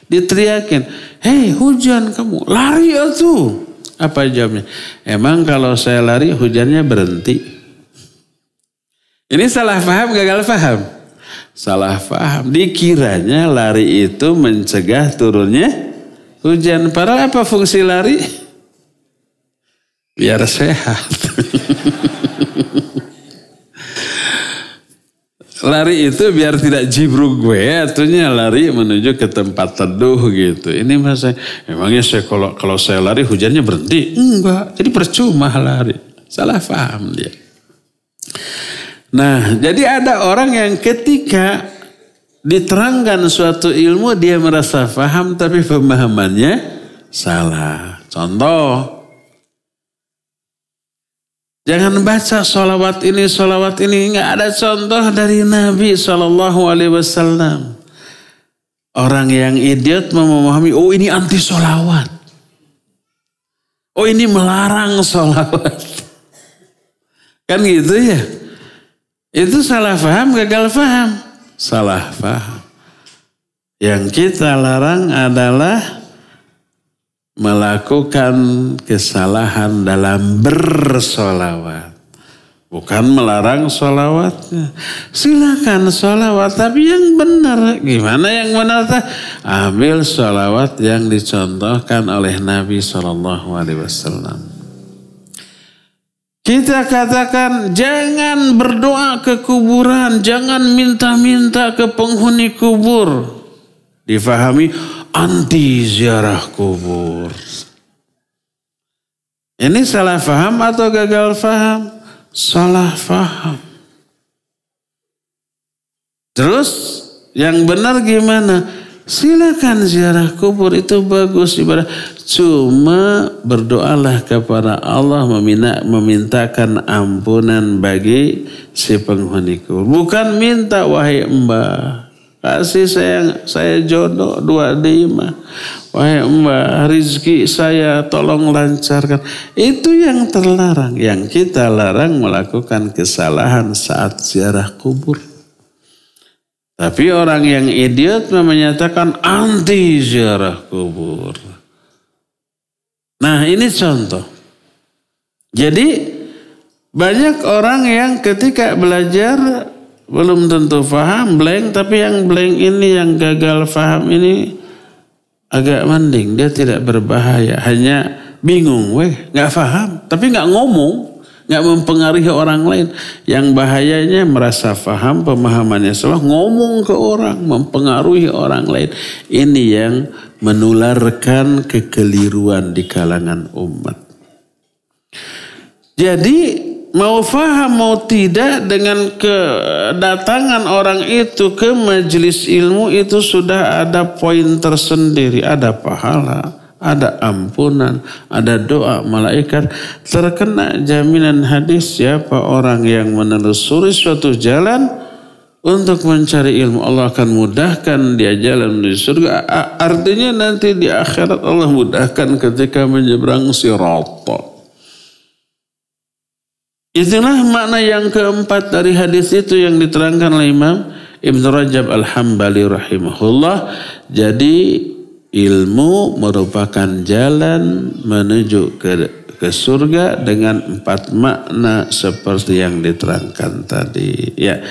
Diteriakin. Hei hujan kamu. Lari atuh. Apa jawabnya? Emang kalau saya lari hujannya berhenti. Ini salah paham, gagal paham. Salah paham. Dikiranya lari itu mencegah turunnya hujan. Padahal apa fungsi lari? Biar sehat. Lari itu biar tidak jibruk gue. Artinya lari menuju ke tempat teduh gitu. Ini masa emangnya saya kalau saya lari hujannya berhenti? Enggak. Jadi percuma lari. Salah paham dia. Nah, jadi ada orang yang ketika diterangkan suatu ilmu dia merasa paham tapi pemahamannya salah. Contoh, jangan baca sholawat ini. Nggak ada contoh dari Nabi SAW. Orang yang idiot memahami, oh ini anti sholawat. Oh ini melarang sholawat. Kan gitu ya. Itu salah paham, gagal paham. Salah paham. Yang kita larang adalah melakukan kesalahan dalam bersolawat. Bukan melarang solawatnya. Silakan solawat, tapi yang benar. Gimana yang benar? Ambil solawat yang dicontohkan oleh Nabi SAW. Kita katakan jangan berdoa ke kuburan. Jangan minta-minta ke penghuni kubur. Difahami anti ziarah kubur. Ini salah faham atau gagal faham? Salah faham. Terus yang benar gimana? Silakan ziarah kubur itu bagus ibadah. Cuma berdoalah kepada Allah memintakan ampunan bagi si penghuni kubur. Bukan minta wahai mbah, kasih saya jodoh 25. Wahai mbak, rizki saya tolong lancarkan. Itu yang terlarang. Yang kita larang melakukan kesalahan saat ziarah kubur. Tapi orang yang idiot menyatakan anti ziarah kubur. Nah ini contoh. Jadi banyak orang yang ketika belajar belum tentu paham, blank. Tapi yang blank ini, yang gagal paham ini agak mending. Dia tidak berbahaya. Hanya bingung, gak paham. Tapi gak ngomong. Gak mempengaruhi orang lain. Yang bahayanya merasa paham, pemahamannya salah, ngomong ke orang, mempengaruhi orang lain. Ini yang menularkan kekeliruan di kalangan umat. Jadi mau faham mau tidak, dengan kedatangan orang itu ke majelis ilmu itu sudah ada poin tersendiri, ada pahala, ada ampunan, ada doa malaikat. Terkena jaminan hadis, siapa orang yang menelusuri suatu jalan untuk mencari ilmu, Allah akan mudahkan dia jalan menuju surga. Artinya nanti di akhirat Allah mudahkan ketika menyeberang sirat. Itulah makna yang keempat dari hadis itu yang diterangkan oleh Imam Ibn Rajab Al-Hambali rahimahullah. Jadi ilmu merupakan jalan menuju ke surga dengan 4 makna seperti yang diterangkan tadi. Ya,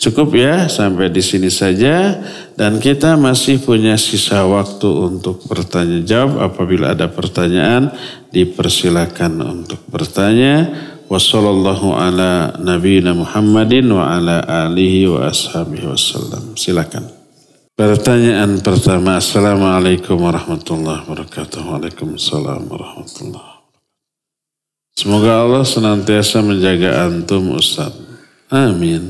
cukup ya sampai di sini saja, dan kita masih punya sisa waktu untuk bertanya jawab. Apabila ada pertanyaan, dipersilakan untuk bertanya. Wassallallahu ala nabiyina Muhammadin wa ala alihi wa ashabihi wasallam. Silakan. Pertanyaan pertama. Assalamualaikum warahmatullahi wabarakatuh. Waalaikumsalam warahmatullahi wabarakatuh. Semoga Allah senantiasa menjaga antum Ustaz. Amin.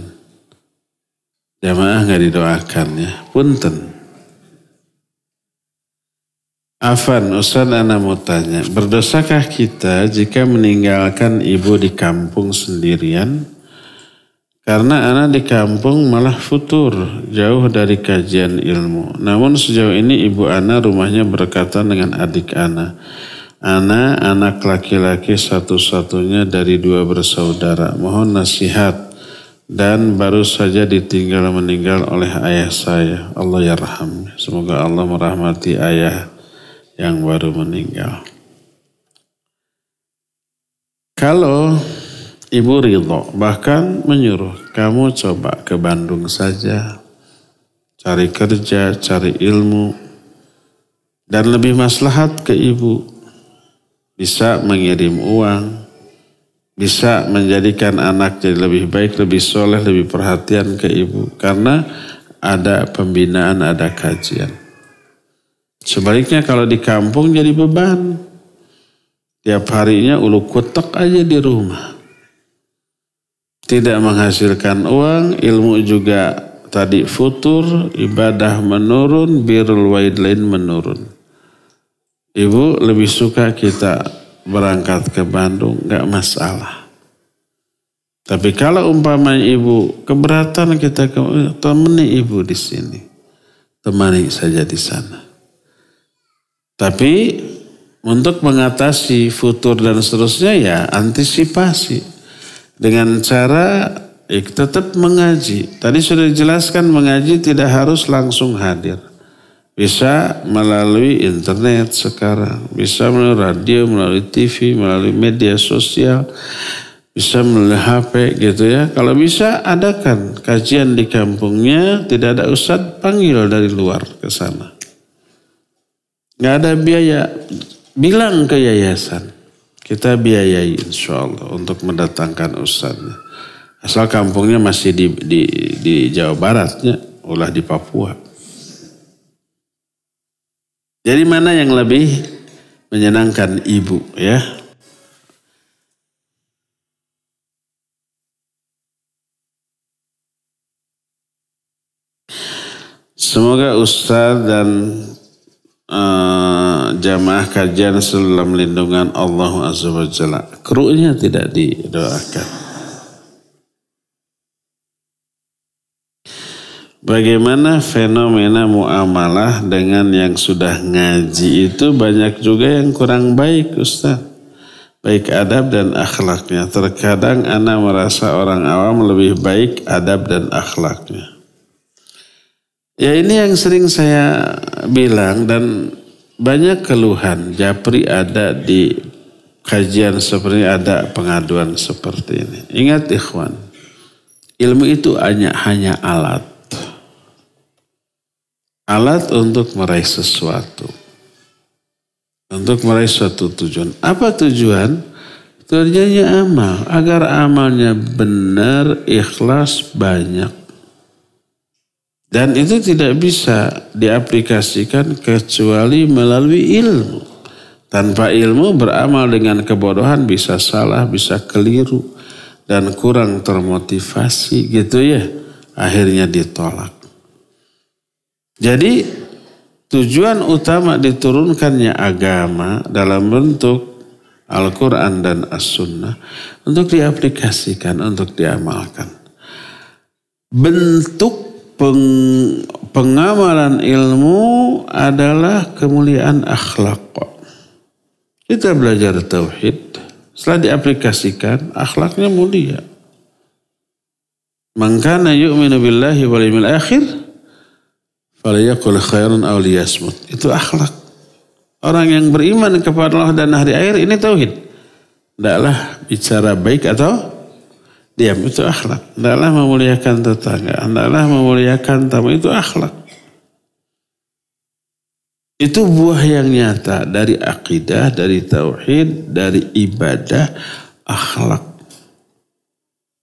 Jamaah nggak didoakan ya. Punten. Afan, Ustaz ana mau tanya, berdosakah kita jika meninggalkan ibu di kampung sendirian? Karena ana di kampung malah futur, jauh dari kajian ilmu. Namun sejauh ini ibu ana rumahnya berdekatan dengan adik ana. Ana anak laki-laki satu-satunya dari 2 bersaudara. Mohon nasihat, dan baru saja ditinggal meninggal oleh ayah saya. Allah yarham. Semoga Allah merahmati ayah yang baru meninggal. Kalau ibu ridho, bahkan menyuruh, kamu coba ke Bandung saja, cari kerja, cari ilmu, dan lebih maslahat ke ibu. Bisa mengirim uang, bisa menjadikan anak jadi lebih baik, lebih soleh, lebih perhatian ke ibu. Karena ada pembinaan, ada kajian. Sebaliknya kalau di kampung jadi beban. Tiap harinya ulu kutek aja di rumah. Tidak menghasilkan uang, ilmu juga tadi futur, ibadah menurun, birrul walidain menurun. Ibu lebih suka kita berangkat ke Bandung, gak masalah. Tapi kalau umpamanya ibu keberatan, kita temani ibu di sini. Temani saja di sana. Tapi untuk mengatasi futur dan seterusnya ya antisipasi. Dengan cara tetap mengaji. Tadi sudah dijelaskan mengaji tidak harus langsung hadir. Bisa melalui internet sekarang. Bisa melalui radio, melalui TV, melalui media sosial. Bisa melalui HP gitu ya. Kalau bisa adakan kajian di kampungnya. Tidak ada ustadz, panggil dari luar ke sana. Nggak ada biaya, bilang ke yayasan. Kita biayai insya Allah untuk mendatangkan ustadznya. Asal kampungnya masih di Jawa Baratnya, ulah di Papua. Jadi mana yang lebih menyenangkan ibu ya? Semoga ustadz dan jamaah kajian selalu dalam lindungan Allah Azza wa Jalla. Krunya tidak didoakan. Bagaimana fenomena muamalah dengan yang sudah ngaji itu? Banyak juga yang kurang baik Ustaz. Baik adab dan akhlaknya. Terkadang ana merasa orang awam lebih baik adab dan akhlaknya. Ya ini yang sering saya bilang, dan banyak keluhan. Japri ada di kajian seperti ada pengaduan seperti ini. Ingat ikhwan, ilmu itu hanya alat. Alat untuk meraih sesuatu. Untuk meraih suatu tujuan. Apa tujuan? Tujuannya amal. Agar amalnya benar, ikhlas, banyak. Dan itu tidak bisa diaplikasikan kecuali melalui ilmu. Tanpa ilmu beramal dengan kebodohan bisa salah, bisa keliru. dan kurang termotivasi gitu ya, akhirnya ditolak. Jadi tujuan utama diturunkannya agama dalam bentuk Al-Quran dan As-Sunnah untuk diaplikasikan, untuk diamalkan. Bentuk pengamalan ilmu adalah kemuliaan akhlak. Kita belajar tauhid, setelah diaplikasikan akhlaknya mulia. Man kana yu'minu billahi wal yawmil akhir falyaqul khairan aw liyasmut. Itu akhlak. Orang yang beriman kepada Allah dan hari akhir ini tauhid. Hendaklah bicara baik atau diam, itu akhlak. Hendaklah memuliakan tetangga, hendaklah memuliakan tamu, itu akhlak. Itu buah yang nyata dari akidah, dari tauhid, dari ibadah, akhlak.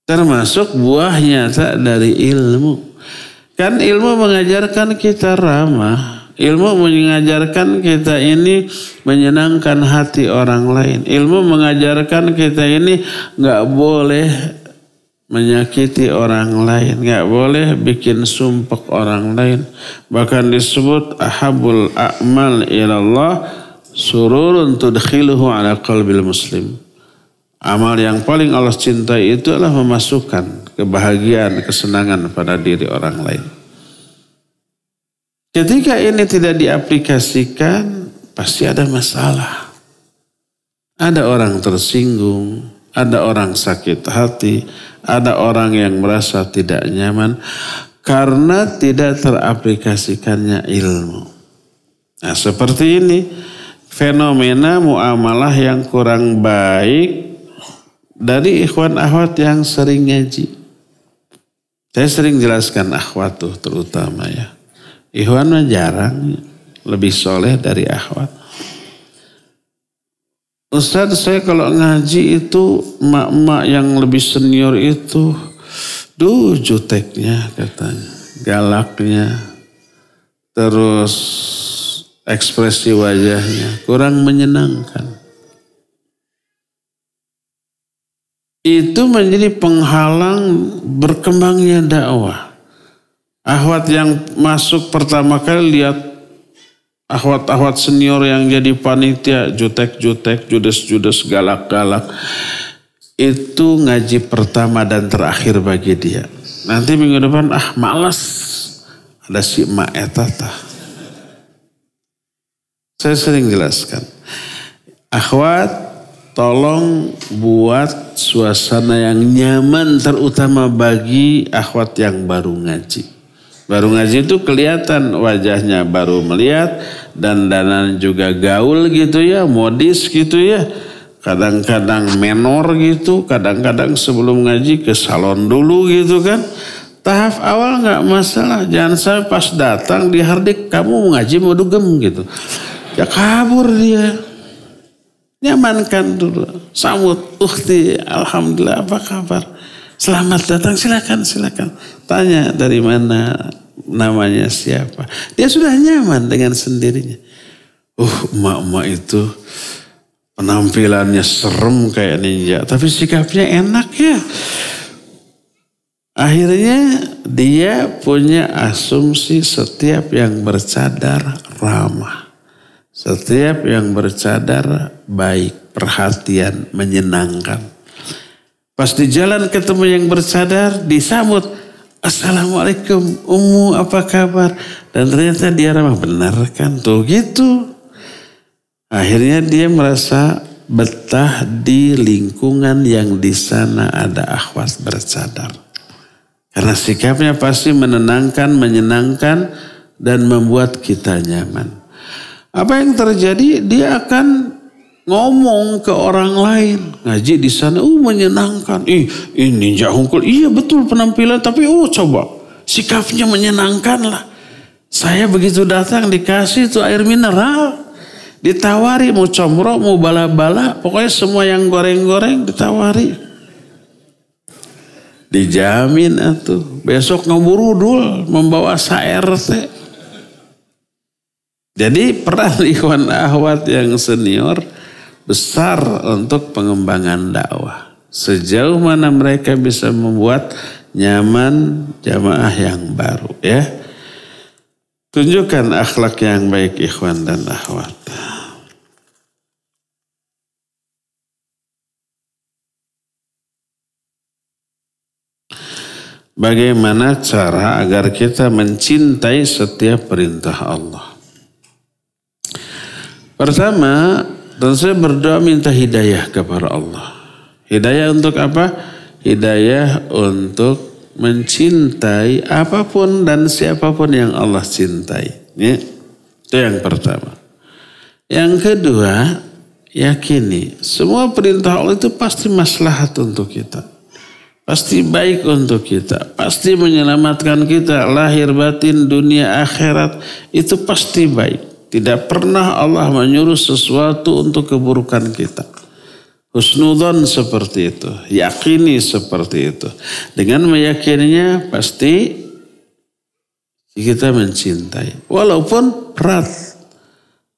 Termasuk buah nyata dari ilmu. Kan ilmu mengajarkan kita ramah. Ilmu mengajarkan kita ini menyenangkan hati orang lain. Ilmu mengajarkan kita ini gak boleh menyakiti orang lain. Gak boleh bikin sumpek orang lain. Bahkan disebut ahabul a'mal ilallah sururun tudkhiluhu ala qalbil muslim. Amal yang paling Allah cintai itu adalah memasukkan kebahagiaan, kesenangan pada diri orang lain. Ketika ini tidak diaplikasikan, pasti ada masalah. Ada orang tersinggung, ada orang sakit hati, ada orang yang merasa tidak nyaman karena tidak teraplikasikannya ilmu. Nah, seperti ini fenomena muamalah yang kurang baik dari ikhwan akhwat yang sering ngaji. Saya sering jelaskan akhwat tuh terutama ya. Ikhwan mah jarang, lebih soleh dari akhwat. Ustaz, saya kalau ngaji itu mak-mak yang lebih senior itu, juteknya katanya, galaknya, terus ekspresi wajahnya kurang menyenangkan. Itu menjadi penghalang berkembangnya dakwah. Akhwat yang masuk pertama kali lihat akhwat-akhwat senior yang jadi panitia, jutek-jutek, judes-judes, galak-galak. Itu ngaji pertama dan terakhir bagi dia. Nanti minggu depan, malas. Ada si emak etata. Saya sering jelaskan. Akhwat, tolong buat suasana yang nyaman terutama bagi akhwat yang baru ngaji. Baru ngaji itu kelihatan wajahnya baru melihat, dandanan juga gaul gitu ya, modis gitu ya. Kadang-kadang menor gitu, kadang-kadang sebelum ngaji ke salon dulu gitu kan. Tahap awal gak masalah, jangan sampai pas datang dihardik, kamu mau ngaji mau dugem gitu. Ya kabur dia. Nyamankan dulu, sambut, ukhti, alhamdulillah apa kabar? Selamat datang, silakan. Tanya dari mana, namanya siapa. Dia sudah nyaman dengan sendirinya. Emak-emak itu penampilannya serem kayak ninja. Tapi sikapnya enak ya. Akhirnya dia punya asumsi setiap yang bercadar ramah. Setiap yang bercadar baik, perhatian, menyenangkan. Pas di jalan ketemu yang bercadar, disambut, Assalamualaikum, Ummu apa kabar? Dan ternyata dia ramah, benar kan? Tuh gitu. Akhirnya dia merasa betah di lingkungan yang di sana ada akhwat bercadar. Karena sikapnya pasti menenangkan, menyenangkan, dan membuat kita nyaman. Apa yang terjadi? Dia akan ngomong ke orang lain. Ngaji di sana, menyenangkan. Ini jahungkul. Iya betul penampilan, tapi coba. Sikapnya menyenangkan lah. Saya begitu datang dikasih tuh air mineral. Ditawari mau comro, mau bala-bala. Pokoknya semua yang goreng-goreng ditawari. Dijamin atuh. Besok ngeburudul membawa SART. Jadi peran ikhwan akhwat yang senior besar untuk pengembangan dakwah. Sejauh mana mereka bisa membuat nyaman jamaah yang baru, ya. Tunjukkan akhlak yang baik, ikhwan dan akhwat. Bagaimana cara agar kita mencintai setiap perintah Allah? Pertama, tentu saya berdoa minta hidayah kepada Allah. Hidayah untuk apa? Hidayah untuk mencintai apapun dan siapapun yang Allah cintai. Ya, itu yang pertama. Yang kedua, yakini semua perintah Allah itu pasti maslahat untuk kita. Pasti baik untuk kita. Pasti menyelamatkan kita lahir batin dunia akhirat. Itu pasti baik. Tidak pernah Allah menyuruh sesuatu untuk keburukan kita. Husnudzon seperti itu, yakini seperti itu. Dengan meyakininya pasti kita mencintai. Walaupun berat.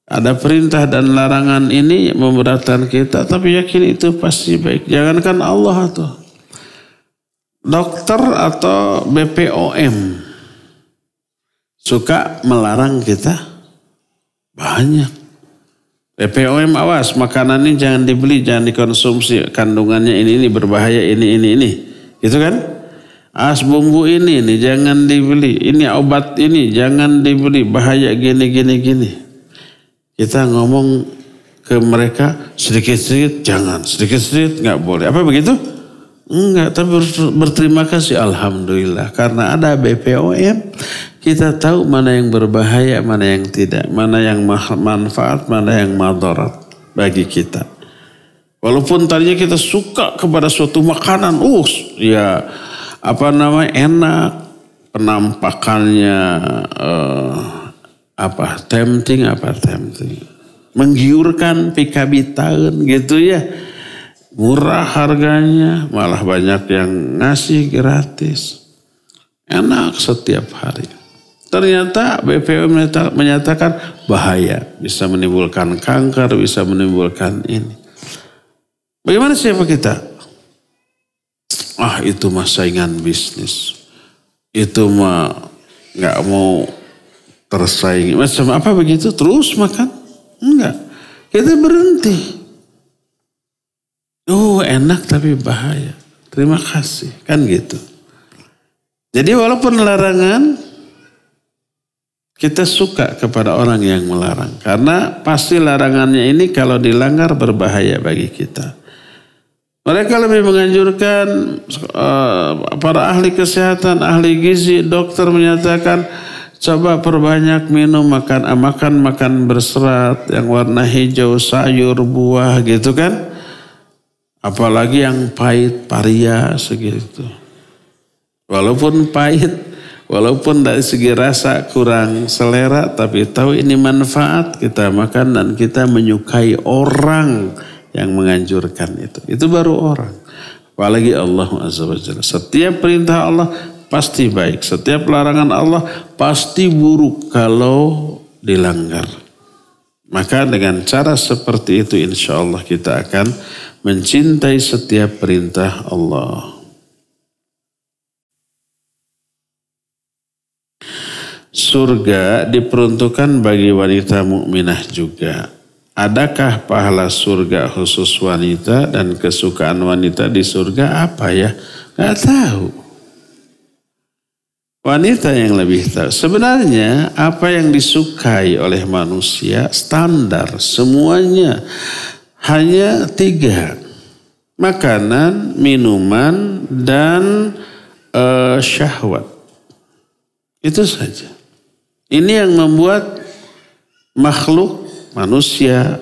Ada perintah dan larangan ini memberatkan kita, tapi yakin itu pasti baik. Jangankan Allah tuh. Dokter atau BPOM suka melarang kita banyak. BPOM awas, makanan ini jangan dibeli, jangan dikonsumsi, kandungannya ini berbahaya, ini. Gitu kan? As bumbu ini jangan dibeli, ini obat ini jangan dibeli, bahaya gini. Kita ngomong ke mereka sedikit-sedikit jangan, sedikit-sedikit nggak boleh. Apa begitu? Enggak, tapi berterima kasih alhamdulillah karena ada BPOM. Kita tahu mana yang berbahaya, mana yang tidak. Mana yang manfaat, mana yang madarat bagi kita. Walaupun tadinya kita suka kepada suatu makanan. Ya enak. Penampakannya tempting. Menggiurkan pikabitaun gitu ya. Murah harganya. Malah banyak yang ngasih gratis. Enak setiap hari. Ternyata BPOM menyatakan bahaya. Bisa menimbulkan kanker, bisa menimbulkan ini. Bagaimana siapa kita? Itu mah saingan bisnis. Itu mah gak mau tersaingi. Macam apa begitu? Terus makan? Enggak. Kita berhenti. Enak tapi bahaya. Terima kasih. Kan gitu. Jadi walaupun larangan, kita suka kepada orang yang melarang. Karena pasti larangannya ini kalau dilanggar berbahaya bagi kita. Mereka lebih menganjurkan para ahli kesehatan, ahli gizi, dokter menyatakan coba perbanyak minum makan berserat yang warna hijau, sayur, buah gitu kan. Apalagi yang pahit, paria segitu. Walaupun pahit, walaupun dari segi rasa kurang selera, tapi tahu ini manfaat, kita makan dan kita menyukai orang yang menganjurkan itu. Itu baru orang. Apalagi Allah Azza wa Jalla. Setiap perintah Allah pasti baik. Setiap larangan Allah pasti buruk kalau dilanggar. Maka dengan cara seperti itu insya Allah kita akan mencintai setiap perintah Allah. Surga diperuntukkan bagi wanita mukminah juga. Adakah pahala surga khusus wanita dan kesukaan wanita di surga apa ya? Gak tahu. Wanita yang lebih tahu. Sebenarnya apa yang disukai oleh manusia standar semuanya hanya 3. Makanan, minuman, dan syahwat. Itu saja. Ini yang membuat makhluk manusia,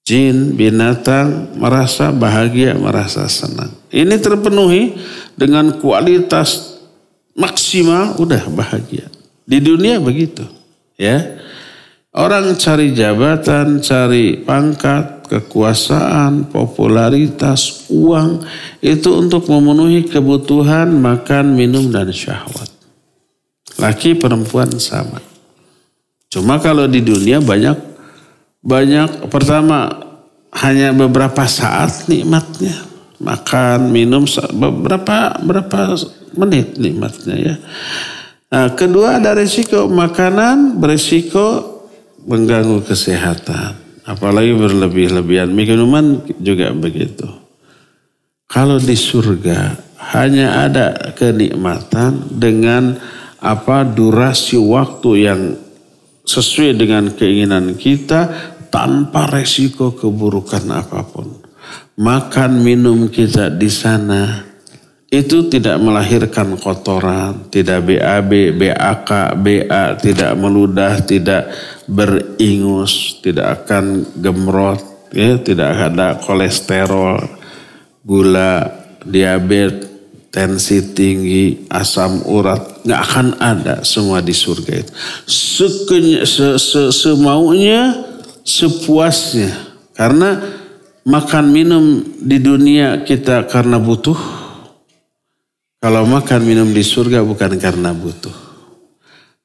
jin, binatang merasa bahagia, merasa senang. Ini terpenuhi dengan kualitas maksimal, udah bahagia. Di dunia begitu, ya. Orang cari jabatan, cari pangkat, kekuasaan, popularitas, uang, itu untuk memenuhi kebutuhan makan, minum, dan syahwat. Laki perempuan sama. Cuma kalau di dunia banyak pertama hanya beberapa saat nikmatnya. Makan, minum berapa menit nikmatnya ya. Nah, kedua ada risiko makanan berisiko mengganggu kesehatan. Apalagi berlebih-lebihan. Minuman juga begitu. Kalau di surga hanya ada kenikmatan dengan durasi waktu yang sesuai dengan keinginan kita tanpa resiko keburukan apapun. Makan minum kita di sana itu tidak melahirkan kotoran, tidak BAB, BAK, BA, tidak meludah, tidak beringus, tidak akan gemrot, ya, tidak ada kolesterol, gula, diabetes, tensi tinggi, asam urat, nggak akan ada semua di surga itu. Semaunya, sepuasnya, karena makan minum di dunia kita karena butuh. Kalau makan minum di surga bukan karena butuh.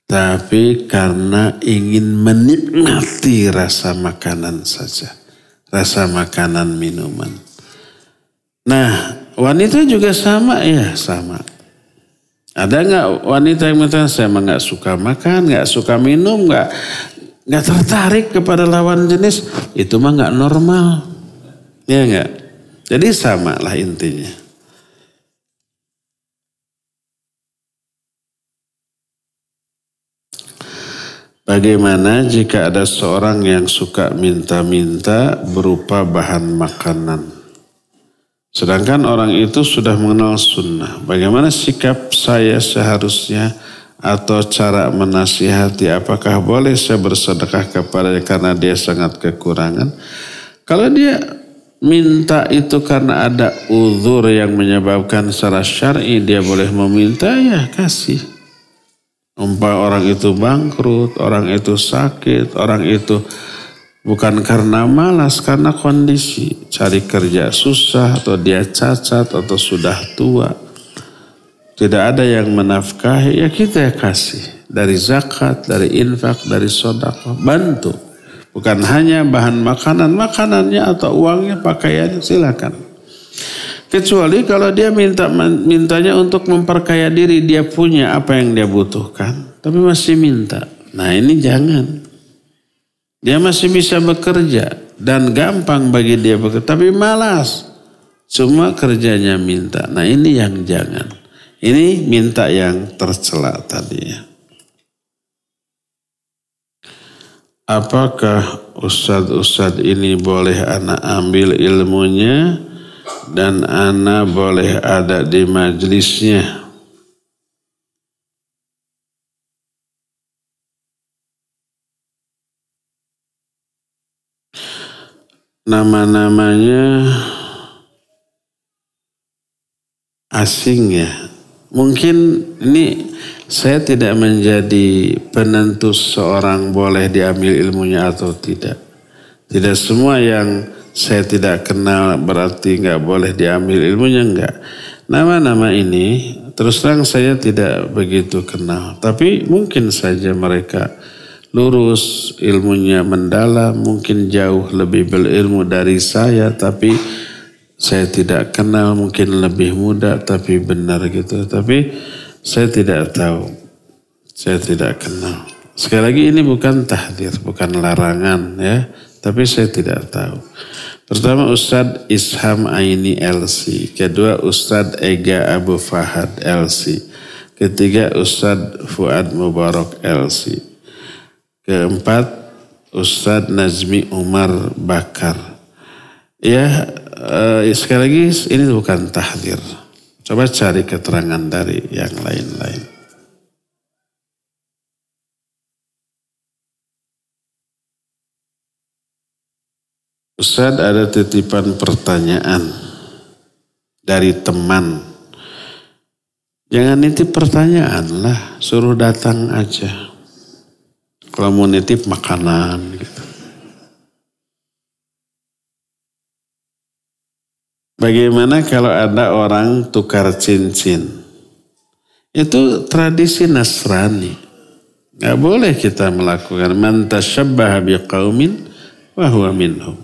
Tapi karena ingin menikmati rasa makanan saja. Rasa makanan minuman. Nah, wanita juga sama ya, sama. Ada nggak wanita yang mengatakan saya emang nggak suka makan, nggak suka minum, nggak tertarik kepada lawan jenis, itu mah nggak normal, ya nggak? Jadi sama lah intinya. Bagaimana jika ada seorang yang suka minta-minta berupa bahan makanan? Sedangkan orang itu sudah mengenal sunnah. Bagaimana sikap saya seharusnya atau cara menasihati? Apakah boleh saya bersedekah kepadanya karena dia sangat kekurangan? Kalau dia minta itu karena ada uzur yang menyebabkan secara syar'i dia boleh meminta, ya kasih. Umpama orang itu bangkrut, orang itu sakit, orang itu bukan karena malas, karena kondisi. Cari kerja susah, atau dia cacat, atau sudah tua. Tidak ada yang menafkahi, ya kita kasih. Dari zakat, dari infak, dari sedekah, bantu. Bukan hanya bahan makanan, makanannya atau uangnya, pakaiannya, silakan. Kecuali kalau dia mintanya untuk memperkaya diri, dia punya apa yang dia butuhkan, tapi masih minta. Nah ini jangan. Dia masih bisa bekerja dan gampang bagi dia bekerja, tapi malas. Cuma kerjanya minta. Nah ini yang jangan. Ini minta yang tercela tadi ya. Apakah ustadz ini boleh anak ambil ilmunya dan anak boleh ada di majelisnya? Nama-namanya asing ya. Mungkin ini saya tidak menjadi penentu seorang boleh diambil ilmunya atau tidak. Tidak semua yang saya tidak kenal berarti nggak boleh diambil ilmunya, enggak. Nama-nama ini terus terang saya tidak begitu kenal. Tapi mungkin saja mereka lurus, ilmunya mendalam, mungkin jauh lebih berilmu dari saya, tapi saya tidak kenal, mungkin lebih muda, tapi benar gitu. Tapi saya tidak tahu, saya tidak kenal. Sekali lagi ini bukan tahdir, bukan larangan ya, tapi saya tidak tahu. Pertama Ustadz Isham Aini LC, kedua Ustadz Ega Abu Fahad LC, ketiga Ustadz Fuad Mubarak LC, keempat Ustadz Nazmi Umar Bakar. Ya sekali lagi ini bukan tahdir. Coba cari keterangan dari yang lain-lain. Ustadz ada titipan pertanyaan dari teman. Jangan nitip pertanyaan lah, suruh datang aja. Kalau mau nitip makanan gitu. Bagaimana kalau ada orang tukar cincin? Itu tradisi Nasrani. Gak boleh kita melakukan. Man tasyabbaha biqaumin wa huwa minhum.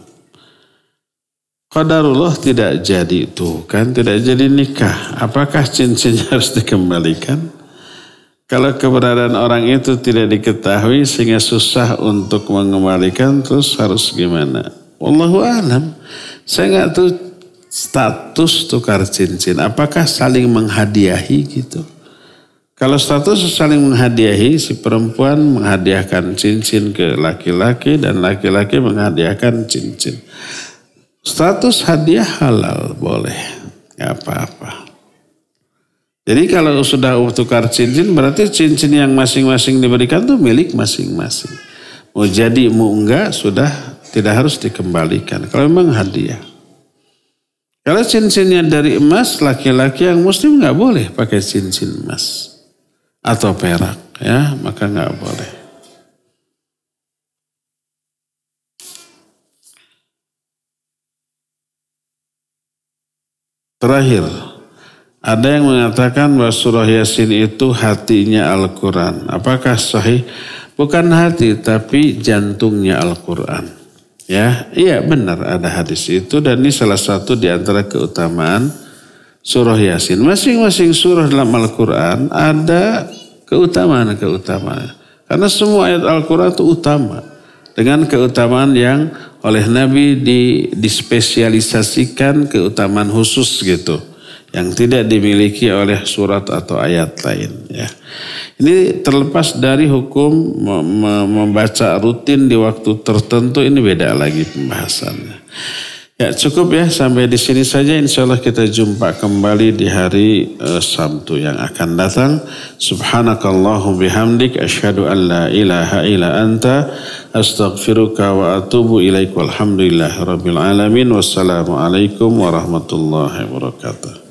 qadarullah tidak jadi, tuh kan tidak jadi nikah. Apakah cincinnya harus dikembalikan? Kalau keberadaan orang itu tidak diketahui sehingga susah untuk mengembalikan, terus harus gimana? Wallahu a'lam. Saya nggak tahu status tukar cincin. Apakah saling menghadiahi gitu? Kalau status saling menghadiahi, si perempuan menghadiahkan cincin ke laki-laki dan laki-laki menghadiahkan cincin. Status hadiah halal boleh, nggak apa-apa. Jadi kalau sudah tukar cincin berarti cincin yang masing-masing diberikan itu milik masing-masing. Mau jadi mau enggak sudah tidak harus dikembalikan. Kalau memang hadiah. Kalau cincinnya dari emas, laki-laki yang muslim nggak boleh pakai cincin emas atau perak, ya maka nggak boleh. Terakhir, ada yang mengatakan bahwa surah Yasin itu hatinya Al-Quran. Apakah sahih? Bukan hati, tapi jantungnya Al-Quran. Ya, iya benar ada hadis itu dan ini salah satu di antara keutamaan surah Yasin. Masing-masing surah dalam Al-Quran ada keutamaan-keutamaan. Karena semua ayat Al-Quran itu utama. Dengan keutamaan yang oleh Nabi dispesialisasikan keutamaan khusus gitu. Yang tidak dimiliki oleh surat atau ayat lain. Ya. Ini terlepas dari hukum membaca rutin di waktu tertentu, ini beda lagi pembahasannya. Ya cukup ya sampai di sini saja. Insya Allah kita jumpa kembali di hari Sabtu yang akan datang. Subhanakallahu bihamdik asyhadu an la ilaha illa anta astaghfiruka wa atubu ilaik. Walhamdulillahirabbil alamin. Wassalamualaikum warahmatullahi wabarakatuh.